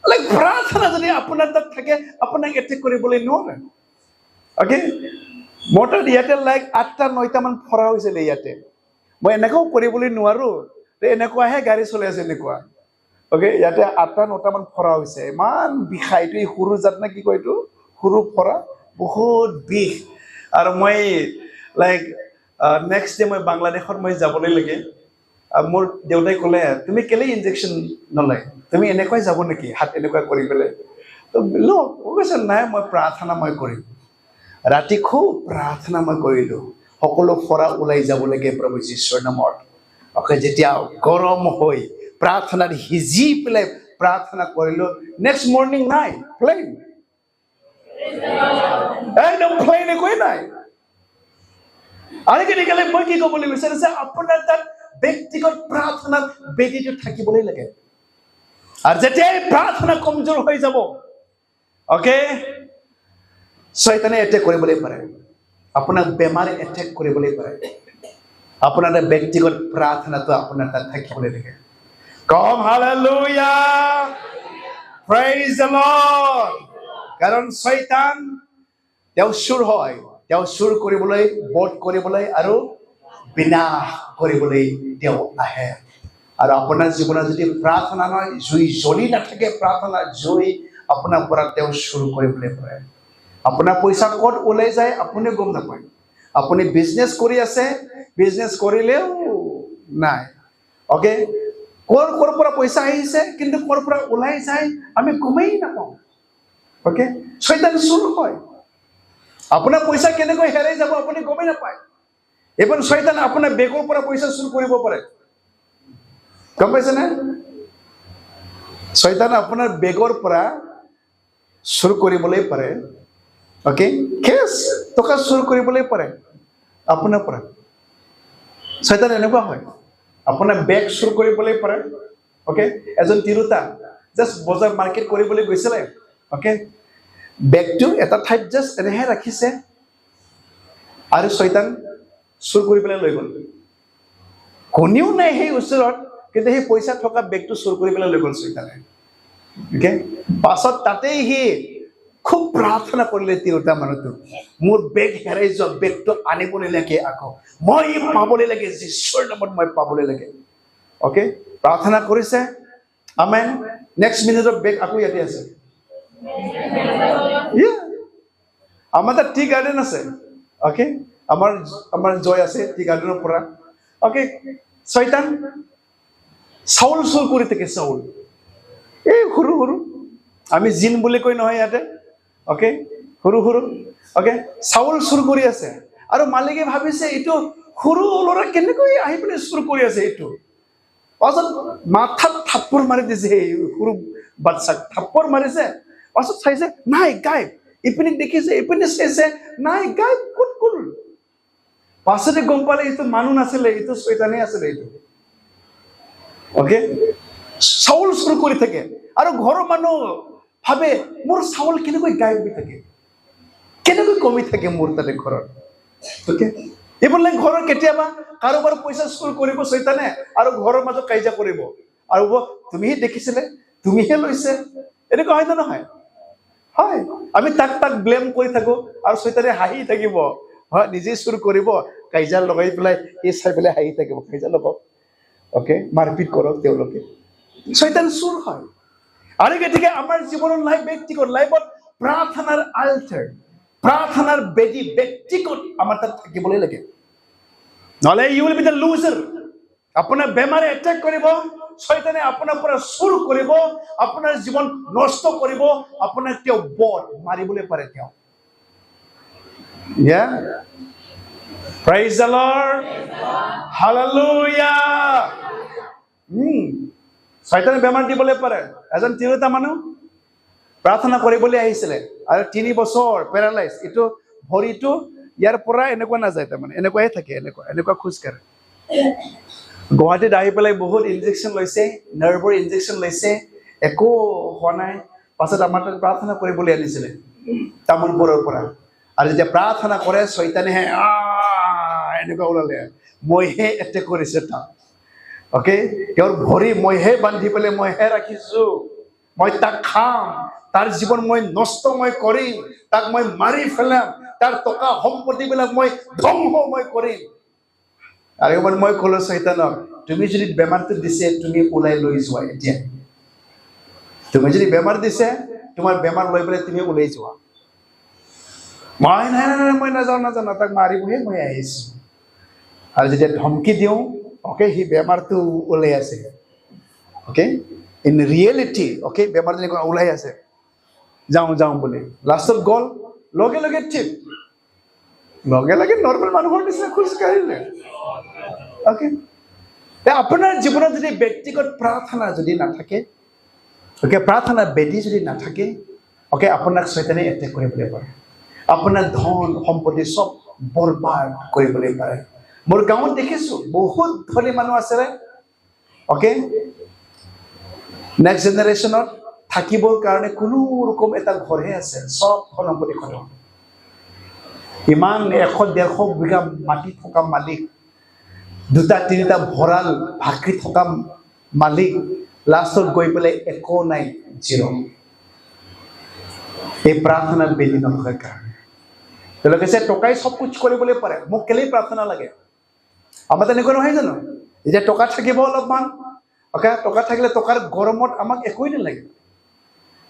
লাইক প্ৰাৰ্থনা যদি আপোনাৰ তাত থাকে আপোনাক এটেক কৰিবলৈ নোৱাৰে মোৰ তাত ইয়াতে লাইক 8-9টা মান ফৰা হৈছিলে ইয়াতে মই এনেকুৱাও কৰিবলৈ নোৱাৰো এনেকুৱাহে গাড়ী চলাই আছে এনেকুৱা ইয়াতে 8-9টা মান ফৰা হৈছে ইমান বিষাই এইটো সৰু জাত নে কি কয় এইটো সৰু ফৰা বহুত বিষ আৰু মই লাইক নেক্সট ডে মই বাংলাদেশত মই যাবলৈ লাগে মোৰ দেউতাই ক'লে তুমি কেলে ইনজেকশ্যন নলয় তুমি এনেকুৱাই যাব নেকি হাত এনেকুৱা কৰি পেলাই কৈছে নাই মই প্ৰাৰ্থনা মই কৰিম ৰাতি খুব প্ৰাৰ্থনা মই কৰিলোঁ সকলো ফৰা ওলাই যাব লাগে প্ৰভু যীশুৰ নামত যেতিয়া গৰম হৈ প্ৰাৰ্থনাত সিজি পেলাই প্ৰাৰ্থনা কৰিলোঁ নেক্সট মৰ্নিং নাই প্লেইন একদম প্লেইন একোৱেই নাই আৰু কেনেকৈ মই কি ক'বলৈ বিচাৰিছে আপোনাৰ তাত ব্যক্তিগত প্ৰাৰ্থনাত বেদীটো থাকিবলৈ লাগে আৰু যেতিয়াই প্ৰাৰ্থনা কমজোৰ হৈ যাব শয়তানে এটেক কৰিবলৈ পাৰে আপোনাক বেমাৰ এটেক কৰিবলৈ পাৰে আপোনাৰ ব্যক্তিগত প্ৰাৰ্থনাটো আপোনাৰ তাত থাকিবলৈ লাগে কম হালেলুয়া প্ৰেইজ দ্য লৰ্ড কাৰণ শয়তান তেওঁ চুৰ হয় তেওঁ চুৰ কৰিবলৈ বধ কৰিবলৈ আৰু বিনাশ কৰিবলৈ তেওঁ আহে আৰু আপোনাৰ জীৱনত যদি প্ৰাৰ্থনা নহয় জুই জ্বলি নাথাকে প্ৰাৰ্থনাৰ জুই আপোনাৰ পৰা তেওঁ চুৰ কৰিবলৈ পাৰে আপোনাৰ পইচা ক'ত ওলাই যায় আপুনি গম নাপায় আপুনি বিজনেছ কৰি আছে বিজনেছ কৰিলেও নাই কৰ পৰা পইচা আহিছে কিন্তু কৰ পৰা ওলাই যায় আমি গমেই নাপাওঁ ওকে শয়তান চুৰ হয় আপোনাৰ পইচা কেনেকৈ হেৰাই যাব আপুনি গমেই নাপায় এবাৰ শয়তান আপোনাৰ বেগৰ পৰা পইচা চুৰ কৰিব পাৰে গম পাইছেনে শয়তান আপোনাৰ বেগৰ পৰা চুৰ কৰিবলৈ পাৰে ওকে কেছ টকা চুৰ কৰিবলৈ পাৰে আপোনাৰ পৰা শয়তান এনেকুৱা হয় আপোনাৰ বেগ চুৰ কৰিবলৈ পাৰে ওকে এজন তিৰোতা জাষ্ট বজাৰ মাৰ্কেট কৰিবলৈ গৈছিলে ওকে বেগটো এটা ঠাইত জাষ্ট এনেহে ৰাখিছে আৰু শয়তান চুৰ কৰি পেলাই লৈ গ'ল কোনেও নাই সেই ওচৰত কিন্তু সেই পইচা থকা বেগটো চুৰ কৰি পেলাই লৈ গ'ল শয়তানে ওকে পাছত তাতেই সি খুব প্ৰাৰ্থনা কৰিলে তিৰোতা মানুহটো মোৰ বেগ হেৰাই যোৱা বেগটো আনিবলৈ লাগে আকৌ মই পাবলৈ লাগে যীশুৰ নামত মই পাবলৈ লাগে ওকে প্ৰাৰ্থনা কৰিছে আমেন নেক্সট মিনিটত বেগ আকৌ ইয়াতে আছে আমাৰ তাত টি গাৰ্ডেন আছে ওকে আমাৰ জয় আছে টি গাৰ্ডেনৰ পৰা ওকে শয়তান চাউল চুৰ কৰি থাকে চাউল এই সৰু সৰু আমি জিন বুলি কৈ নহয় ইয়াতে ওকে সৰু সৰু ওকে চাউল চুৰ কৰি আছে আৰু মালিকে ভাবিছে এইটো সৰু ল'ৰা কেনেকৈ আহি পেলাই চুৰ কৰি আছে এইটো পাছত মাথাত থাপ্পৰ মাৰি দিছে সেই সৰু বাচ্চাক থাপ্পৰ মাৰিছে পাছত চাইছে নাই গায়ব ইপিনে দেখিছে ইপিনে চাইছে নাই গায়ব ক'ত গ'ল পাছতে গম পালে এইটো মানুহ নাছিলে এইটো শয়তানে আছিলে এইটো ওকে চাউল চুৰ কৰি থাকে আৰু ঘৰৰ মানুহ ভাবে মোৰ চাউল কেনেকৈ গায়ব হৈ থাকে কেনেকৈ কমি থাকে মোৰ তাতে ঘৰত ওকে এইবোলে ঘৰৰ কেতিয়াবা কাৰোবাৰ পইচা চুৰ কৰিব শয়তানে আৰু ঘৰৰ মাজত কাজিয়া কৰিব আৰু তুমিহে দেখিছিলে তুমিহে লৈছে এনেকুৱা হয়তো নহয় হয় আমি তাক ব্লেম কৰি থাকো আৰু শয়তানে হাঁহি থাকিব হয় নিজে চুৰ কৰিব কাজিয়া লগাই পেলাই এই চাই পেলাই হাঁহি থাকিব কাজিয়া লগাওক ওকে মাৰপিট কৰক তেওঁলোকে শয়তান চুৰ হয় আৰু গতিকে আমাৰ জীৱনৰ ব্যক্তিগত লাইফত প্ৰাৰ্থনাৰ আল্টাৰ প্ৰাৰ্থনাৰ বেদী ব্যক্তিগত আমাৰ তাত থাকিবলৈ লাগে নহ'লে you will be the loser আপোনাৰ বেমাৰে এটেক কৰিব শয়তানে আপোনাৰ পৰা চুৰ কৰিব আপোনাৰ জীৱন নষ্ট কৰিব আপোনাক তেওঁ বধ মাৰিবলৈ পাৰে তেওঁ praise the Lord hallelujah শয়তানে বেমাৰ দিবলৈ পাৰে এজন তিৰোতা মানুহ প্ৰাৰ্থনা কৰিবলৈ আহিছিলে আৰু 3 বছৰ পেৰালাইজ এইটো ভৰিটো ইয়াৰ পৰা এনেকুৱা নাযায় তাৰমানে এনেকুৱাই থাকে এনেকুৱা খোজকাঢ়ে গুৱাহাটীত আহি পেলাই বহুত ইনজেকশ্যন লৈছে নাৰ্ভৰ ইনজেকশ্যন লৈছে একো হোৱা নাই পাছত আমাৰ তাত প্ৰাৰ্থনা কৰিবলৈ আনিছিলে তামোলপুৰৰ পৰা আৰু যেতিয়া প্ৰাৰ্থনা কৰে শয়তানেহে এনেকুৱা ওলালে মইহে এটেক কৰিছে তাক ওকে তেওঁৰ ভৰি মইহে বান্ধি পেলাই মইহে ৰাখিছো মই তাক খাম তাৰ জীৱন মই নষ্ট মই কৰিম তাক মই মাৰি ফেলাম তাৰ টকা সম্পত্তিবিলাক মই ধ্বংস মই কৰিম আৰু এবাৰ মই ক'লো শয়তানক তুমি যদি বেমাৰটো দিছে তুমি ওলাই লৈ যোৱা এতিয়া তুমি যদি বেমাৰ দিছে তোমাৰ বেমাৰ লৈ পেলাই তুমি ওলাই যোৱা মই নাই মই নাজানো তাক মাৰিবহে মই আহিছো আৰু যেতিয়া ধমকি দিওঁ ওকে সি বেমাৰটো ওলাই আছে ওকে ইন ৰিয়েলিটি ওকে বেমাৰ যেনেকুৱা ওলাই আছে যাওঁ বুলি লাষ্টত গ'ল লগে লগে ঠিক লগে লগে নৰ্মেল মানুহৰ নিচিনা খোজকাঢ়িলে ওকে আপোনাৰ জীৱনত যদি ব্যক্তিগত প্ৰাৰ্থনা যদি নাথাকে ওকে প্ৰাৰ্থনা বেদী যদি নাথাকে ওকে আপোনাক শয়তানে এটেক কৰিবলৈ পাৰে আপোনাৰ ধন সম্পত্তি চব বৰবাদ কৰিবলৈ পাৰে মোৰ গাঁৱত দেখিছো বহুত ধনী মানুহ আছে ওকে নেক্সট জেনেৰেশ্যনত থাকিবৰ কাৰণে কোনো ৰকম এটা ঘৰহে আছে চব সম্পত্তি খতম ইমান 100-150 বিঘা মাটি থকা মালিক 2-3টা ভঁৰাল ভাকৰি থকা মালিক লাষ্টত গৈ পেলাই একো নাই জিৰ' এই প্ৰাৰ্থনা বেদী নথকাৰ কাৰণে তেওঁলোকে কৈছে টকাই চব কুছ কৰিবলৈ পাৰে মোক কেলেই প্ৰাৰ্থনা লাগে আমাৰ তেনেকুৱা নহয় জানো এতিয়া টকা থাকিব অলপমান ওকে টকা থাকিলে টকাৰ গৰমত আমাক একোৱেই নালাগে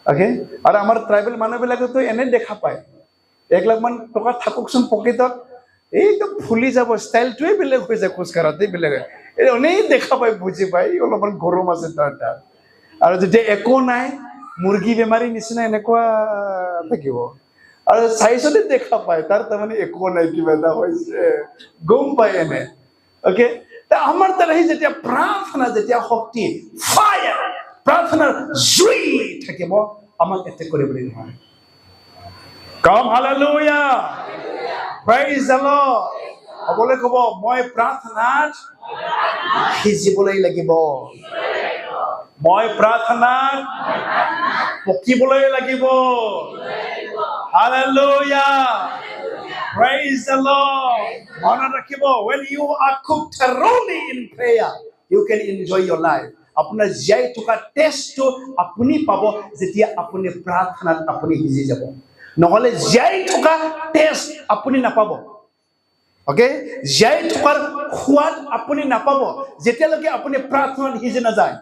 ওকে আৰু আমাৰ ট্ৰাইবেল মানুহবিলাকেতো এনে দেখা পায় 1 লাখ মান টকা থাককচোন পকেটত এইটো ফুলি যাব ষ্টাইলটোৱে বেলেগ হৈ যায় খোজকাঢ়াতেই বেলেগ এনেই দেখা পাই বুজি পাই অলপমান গৰম আছে তাৰ তাত আৰু যেতিয়া একো নাই মুৰ্গী বেমাৰী নিচিনা এনেকুৱা থাকিব আৰু চাইছতে দেখা পায় তাৰ তাৰমানে একো নাই কিবা এটা হৈছে গম পায় এনে ওকে আমাৰ তাৰ সেই যেতিয়া প্ৰাৰ্থনা যেতিয়া শক্তি ফায়াৰ প্ৰাৰ্থনাৰ জুই থাকিব আমাক এটেক কৰিবলৈ নহয় কম হালেলুয়া প্ৰেইজ দ্য লৰ্ড সকলোৱে ক'ব মই প্ৰাৰ্থনাত সিজিবলৈ লাগিব মই প্ৰাৰ্থনাত পকিবলৈ লাগিব হালেলুয়া praise the Lord মনত ৰাখিব when you are cooked thoroughly in prayer you can enjoy your life আপোনাৰ জীয়াই থকা টেষ্টটো আপুনি পাব যেতিয়া আপুনি প্ৰাৰ্থনাত আপুনি সিজি যাব নহলে জীয়াই থকা টেষ্ট আপুনি নাপাব ওকে জীয়াই থকাৰ সোৱাদ আপুনি নাপাব যেতিয়ালৈকে আপুনি প্ৰাৰ্থনাত সিজি নাযায়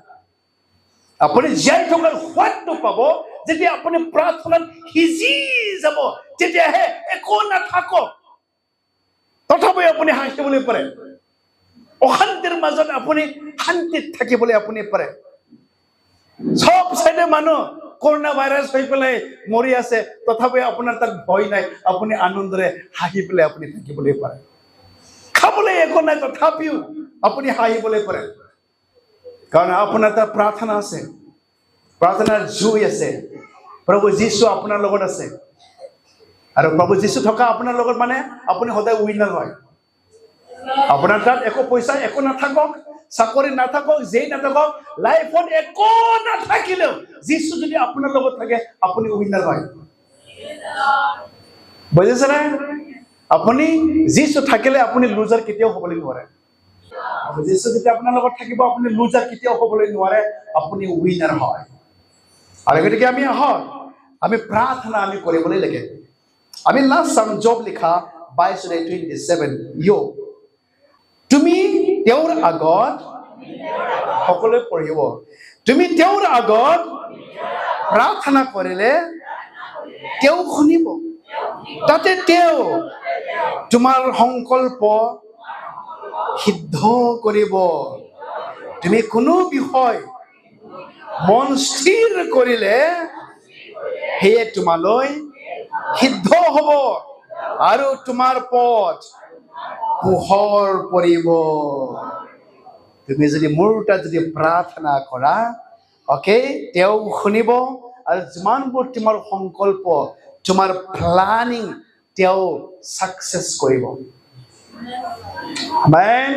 আপুনি জীয়াই থকাৰ সোৱাদটো পাব যেতিয়া আপুনি প্ৰাৰ্থনাত সিজি যাব তেতিয়াহে একো নাথাকক তথাপি আপুনি হাঁহিবলৈ পাৰে অশান্তিৰ মাজত আপুনি শান্তিত থাকিবলৈ আপুনি পাৰে সব সাইডে মানুহ কৰোনা ভাইৰাছ হৈ পেলাই মৰি আছে তথাপি আপোনাৰ তাত ভয় নাই আপুনি আনন্দৰে হাঁহি পেলাই আপুনি থাকিবলৈ পাৰে খাবলৈ একো নাই তথাপিও আপুনি হাঁহিবলৈ পাৰে কাৰণ আপোনাৰ তাত প্ৰাৰ্থনা আছে প্ৰাৰ্থনাৰ জুই আছে প্ৰভু যীশু আপোনাৰ লগত আছে আৰু প্ৰভু যীশু থকা আপোনাৰ লগত মানে আপুনি সদায় উইনাৰ হয় আপোনাৰ তাত একো পইচা একো নাথাকক চাকৰি নাথাকক যেই নাথাকক লাইফত একো নাথাকিলেও যীশু যদি আপোনাৰ লগত থাকে আপুনি উইনাৰ হয় বুজিছেনে আপুনি যীশু থাকিলে আপুনি লুজাৰ কেতিয়াও হ'বলৈ নোৱাৰে যীশু যদি আপোনাৰ লগত থাকিব আপুনি লুজাৰ কেতিয়াও হ'বলৈ নোৱাৰে আপুনি উইনাৰ হয় আৰু গতিকে আমি প্ৰাৰ্থনা আমি কৰিবলৈ লাগে আমি লাষ্ট চাম জব লিখা 22:27 ইয়ো তুমি তেওঁৰ আগত সকলোৱে পঢ়িব তুমি তেওঁৰ আগত প্ৰাৰ্থনা কৰিলে তেওঁ শুনিব তাতে তেওঁ তোমাৰ সংকল্প সিদ্ধ কৰিব তুমি কোনো বিষয় মন স্থিৰ কৰিলে সেয়ে তোমালৈ সিদ্ধ হ'ব আৰু তোমাৰ পথ পোহৰ পৰিব তুমি যদি মোৰ তাত যদি প্ৰাৰ্থনা কৰা ওকে তেওঁ শুনিব আৰু যিমানবোৰ তোমাৰ সংকল্প তোমাৰ প্লানিং তেওঁ সাকসেস কৰিব আমেন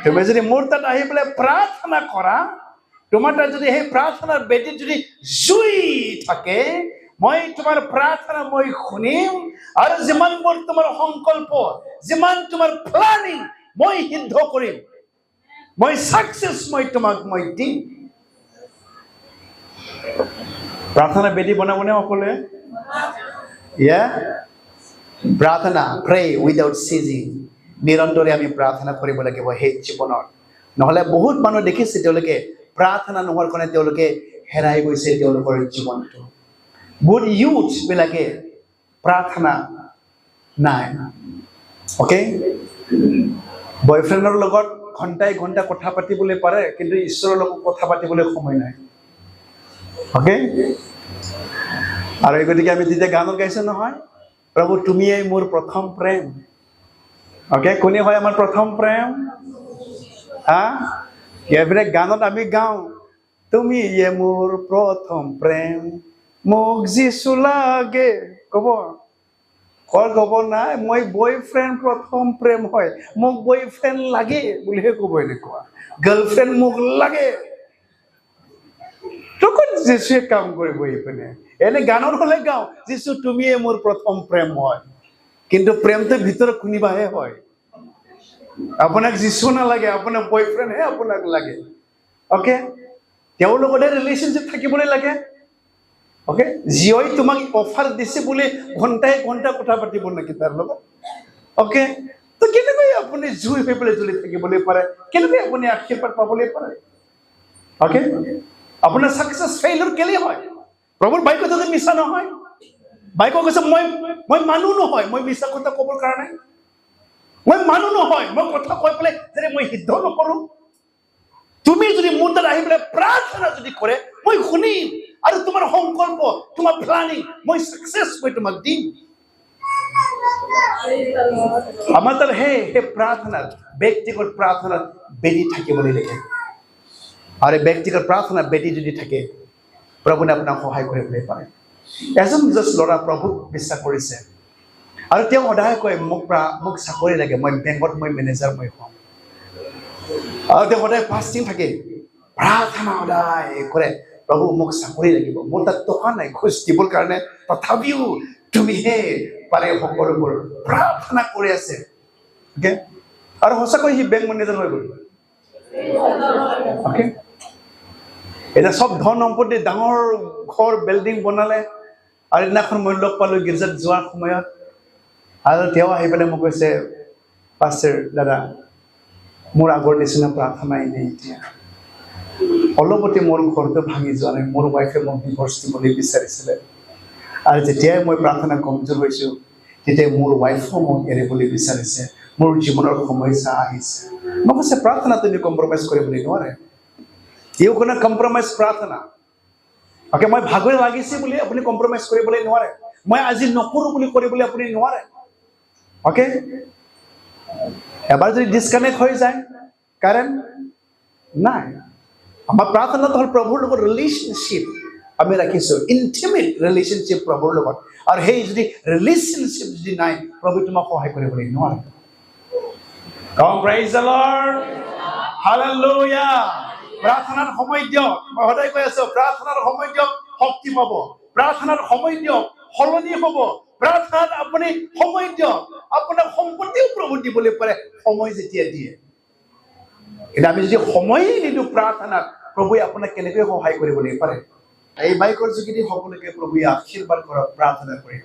তুমি যদি মোৰ তাত আহি পেলাই প্ৰাৰ্থনা কৰা তোমাৰ তাত যদি সেই প্ৰাৰ্থনাৰ বেদীত যদি জুই থাকে মই তোমাৰ প্ৰাৰ্থনা মই শুনিম আৰু যিমানবোৰ তোমাৰ সংকল্প যিমান তোমাৰ প্লানিং মই সিদ্ধ কৰিম মই সাকসেস মই তোমাক মই দিম প্ৰাৰ্থনা বেদী বনাবনে সকলোৱে প্ৰাৰ্থনা প্ৰে উইদাউট সিজিং নিৰন্তৰে আমি প্ৰাৰ্থনা কৰিব লাগিব সেই জীৱনত নহলে বহুত মানুহ দেখিছে তেওঁলোকে প্ৰাৰ্থনা নোহোৱাৰ কাৰণে তেওঁলোকে হেৰাই গৈছে তেওঁলোকৰ জীৱনটো বহুত ইউথ বিলাকে প্ৰাৰ্থনা নাই ওকে বয়ফ্ৰেণ্ডৰ লগত ঘণ্টাই ঘণ্টা কথা পাতিবলৈ পাৰে কিন্তু ঈশ্বৰৰ লগত কথা পাতিবলৈ সময় নাই ওকে আৰু গতিকে আমি যেতিয়া গানত গাইছো নহয় প্ৰভু তুমিয়েই মোৰ প্ৰথম প্ৰেম ওকে কোনে হয় আমাৰ প্ৰথম প্ৰেম এভৰি গানত আমি গাওঁ তুমিয়েই মোৰ প্ৰথম প্ৰেম মোক যিছু লাগে ক'ব ক'ব নাই মই বয়ফ্ৰেণ্ড প্ৰথম প্ৰেম হয় মোক বয়ফ্ৰেণ্ড লাগে বুলিহে ক'ব এনেকুৱা গাৰ্লফ্ৰেণ্ড মোক লাগে তখন যিশুৱে কাম কৰিব এইপিনে এনে গানত হলে গাওঁ যিছু তুমিয়েই মোৰ প্ৰথম প্ৰেম হয় কিন্তু প্ৰেমটোৰ ভিতৰত কোনোবাহে হয় আপোনাক যিছু নালাগে আপোনাৰ বয়ফ্ৰেণ্ডহে আপোনাক লাগে ওকে তেওঁৰ লগতে ৰিলেশ্যনশ্বিপ থাকিবলৈ লাগে ওকে জীৱাই তোমাক অফাৰ দিছে বুলি ঘণ্টাই ঘণ্টা কথা পাতিব নেকি তাৰ লগত ওকে তো কেনেকৈ আপুনি জুই হৈ পেলাই জ্বলি থাকিবলৈ পাৰে কেনেকৈ আপুনি আশীৰ্বাদ পাবলৈ পাৰে ওকে আপোনাৰ সাকসেস ফেইলিয়ৰ কেলে হয় প্ৰভুৰ বাক্যত যদি মিছা নহয় বাক্য কৈছে মই মানুহ নহয় মই মিছা কথা ক'বৰ কাৰণে মই মানুহ নহয়, মই কথা কৈ পেলাই যে মই সিদ্ধ নকৰোঁ। তুমি যদি মোৰ তাত আহি পেলাই প্ৰাৰ্থনা যদি কৰে, মই শুনিম, আৰু তোমাৰ সংকল্প, তোমাৰ প্লানিং মই সাকসেস মই তোমাক দিম। আমাৰ তাত সেই প্ৰাৰ্থনাত, ব্যক্তিগত প্ৰাৰ্থনাত বেদি থাকিবলৈ লাগে। আৰু ব্যক্তিগত প্ৰাৰ্থনা বেদি যদি থাকে, প্ৰভুৱে আপোনাক সহায় কৰিবলৈ পাৰে। এজন জাষ্ট ল'ৰা প্ৰভুক বিশ্বাস কৰিছে, আৰু তেওঁ সদায় কয় মোক চাকৰি লাগে, মই বেংকত মই মেনেজাৰ মই হ'ম। আৰু তেওঁ সদায় ফাষ্টিং থাকে, প্ৰাৰ্থনা সদায় কৰে, প্ৰভু মোক চাকৰি লাগিব, মোৰ তাত টকা নাই খোজ দিবৰ কাৰণে, তথাপিও তুমিহে পাৰে সকলোবোৰ প্ৰাৰ্থনা কৰি আছে। অ'কে, আৰু সঁচাকৈ সি বেংক মেনেজাৰ হৈ গ'ল। অ'কে, এতিয়া চব ধন সম্পত্তি, ডাঙৰ ঘৰ বিল্ডিং বনালে। আৰু দিনাখন মই লগ পালোঁ গীৰ্জাত যোৱাৰ সময়ত, আৰু তেওঁ আহি পেলাই মোক কৈছে, পাষ্টাৰ দাদা, মোৰ আগৰ নিচিনা প্ৰাৰ্থনাই নাই এতিয়া। অলপতে মোৰ ঘৰটো ভাঙি যোৱা নাই, মোৰ ৱাইফে মোক ডিভৰ্চ দিবলৈ বিচাৰিছিলে, আৰু যেতিয়াই মই প্ৰাৰ্থনা কমজোৰ হৈছোঁ, তেতিয়া মোৰ ৱাইফো মোক এৰিবলৈ বিচাৰিছে, মোৰ জীৱনৰ সমস্যা আহিছে। মই কৈছে প্ৰাৰ্থনা তুমি কম্প্ৰমাইজ কৰিবলৈ নোৱাৰে, ইউ কোনো কম্প্ৰমাইজ প্ৰাৰ্থনা। অ'কে, মই ভাগৰি লাগিছে বুলি আপুনি কম্প্ৰমাইজ কৰিবলৈ নোৱাৰে, মই আজি নকৰোঁ বুলি কৰিবলৈ আপুনি নোৱাৰে। অ'কে, এবাৰ যদি ডিছকানেক্ট হৈ যায়, কাৰণ নাই, আমাৰ প্ৰাৰ্থনাটো হ'ল প্ৰভুৰ লগত ৰিলেশ্যনশ্বিপ আমি ৰাখিছোঁ, ইণ্টিমেট ৰিলেশ্যনশ্বিপ প্ৰভুৰ লগত। আৰু সেই যদি ৰিলেশ্যনশ্বিপ যদি নাই, প্ৰভু তোমাক সহায় কৰিবলৈ নোৱাৰে। Come, praise the Lord. Hallelujah. প্ৰাৰ্থনাৰ সময় দিয়ক, মই সদায় কৈ আছোঁ, প্ৰাৰ্থনাৰ সময় দিয়ক, শক্তি পাব। প্ৰাৰ্থনাৰ সময় দিয়ক, সলনি হ'ব। প্ৰাৰ্থনাত আপুনি সময় দিয়ক, আপোনাক সম্পত্তিও প্ৰভু দিবলৈ পাৰে সময় যেতিয়া দিয়ে। কিন্তু আমি যদি সময়ে নিদিওঁ প্ৰাৰ্থনাত, প্ৰভুৱে আপোনাক কেনেকৈ সহায় কৰিবলৈ পাৰে। এই বাইকৰ যোগেদি সকলোকে প্ৰভুৱে আশীৰ্বাদ কৰক, প্ৰাৰ্থনা কৰিম।